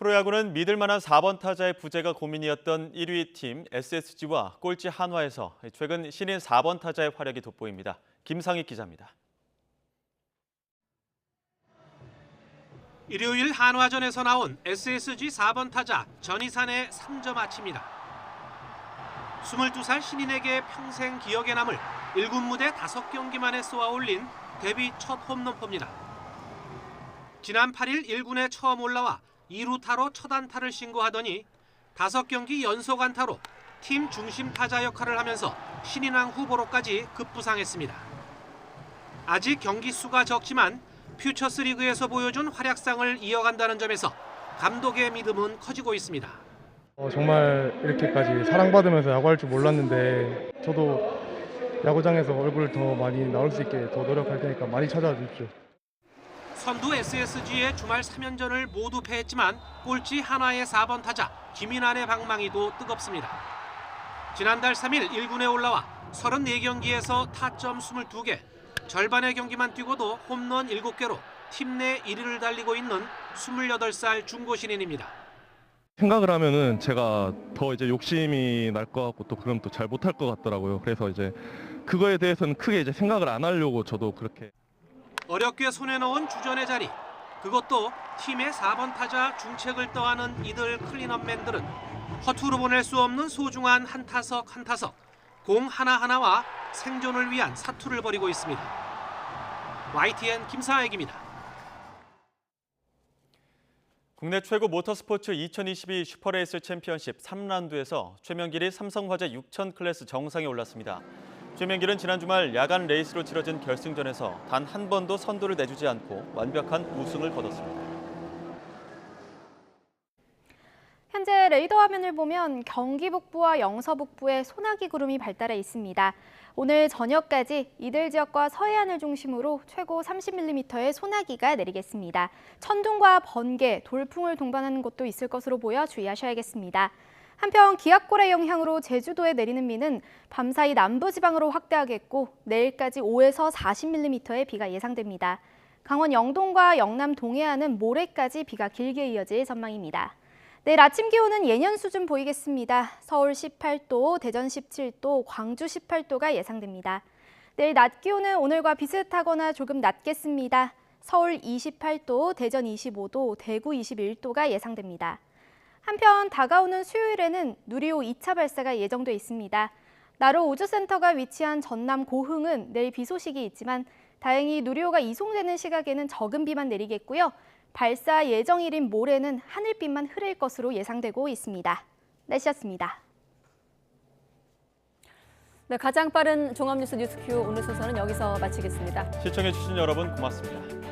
프로야구는 믿을 만한 4번 타자의 부재가 고민이었던 1위 팀 SSG와 꼴찌 한화에서 최근 신인 4번 타자의 활약이 돋보입니다. 김상익 기자입니다. 일요일 한화전에서 나온 SSG 4번 타자 전희산의 3점 아치입니다. 22살 신인에게 평생 기억에 남을 1군 무대 5경기 만에 쏘아올린 데뷔 첫 홈런포입니다. 지난 8일 1군에 처음 올라와 2루타로 첫 안타를 신고하더니 5경기 연속 안타로 팀 중심 타자 역할을 하면서 신인왕 후보로까지 급부상했습니다. 아직 경기 수가 적지만 퓨처스 리그에서 보여준 활약상을 이어간다는 점에서 감독의 믿음은 커지고 있습니다. 정말 이렇게까지 사랑받으면서 야구할 줄 몰랐는데 저도 야구장에서 얼굴 더 많이 나올 수 있게 더 노력할 테니까 많이 찾아와 주십시오. 선두 SSG의 주말 3연전을 모두 패했지만 꼴찌 한화의 4번 타자 김인환의 방망이도 뜨겁습니다. 지난달 3일 1군에 올라와 34경기에서 타점 22개, 절반의 경기만 뛰고도 홈런 7개로 팀 내 1위를 달리고 있는 28살 중고 신인입니다. 생각을 하면은 제가 더 이제 욕심이 날 것 같고 또 그럼 또 잘 못할 것 같더라고요. 그래서 이제 그거에 대해서는 크게 이제 생각을 안 하려고 저도 그렇게. 어렵게 손에 넣은 주전의 자리, 그것도 팀의 4번 타자 중책을 떠안은 이들 클린업맨들은 허투루 보낼 수 없는 소중한 한 타석 한 타석, 공 하나하나와 생존을 위한 사투를 벌이고 있습니다. YTN 김상익입니다. 국내 최고 모터스포츠 2022 슈퍼레이스 챔피언십 3라운드에서 최명길이 삼성화재 6000 클래스 정상에 올랐습니다. 최명길은 지난 주말 야간 레이스로 치러진 결승전에서 단 한 번도 선두를 내주지 않고 완벽한 우승을 거뒀습니다. 현재 레이더 화면을 보면 경기 북부와 영서 북부에 소나기 구름이 발달해 있습니다. 오늘 저녁까지 이들 지역과 서해안을 중심으로 최고 30mm의 소나기가 내리겠습니다. 천둥과 번개, 돌풍을 동반하는 곳도 있을 것으로 보여 주의하셔야겠습니다. 한편 기압골의 영향으로 제주도에 내리는 비는 밤사이 남부지방으로 확대하겠고 내일까지 5에서 40mm의 비가 예상됩니다. 강원 영동과 영남 동해안은 모레까지 비가 길게 이어질 전망입니다. 내일 아침 기온은 예년 수준 보이겠습니다. 서울 18도, 대전 17도, 광주 18도가 예상됩니다. 내일 낮 기온은 오늘과 비슷하거나 조금 낮겠습니다. 서울 28도, 대전 25도, 대구 21도가 예상됩니다. 한편 다가오는 수요일에는 누리호 2차 발사가 예정돼 있습니다. 나로 우주센터가 위치한 전남 고흥은 내일 비 소식이 있지만 다행히 누리호가 이송되는 시각에는 적은 비만 내리겠고요. 발사 예정일인 모레는 하늘빛만 흐릴 것으로 예상되고 있습니다. 날씨였습니다. 네, 가장 빠른 종합뉴스 뉴스큐 오늘 순서는 여기서 마치겠습니다. 시청해주신 여러분 고맙습니다.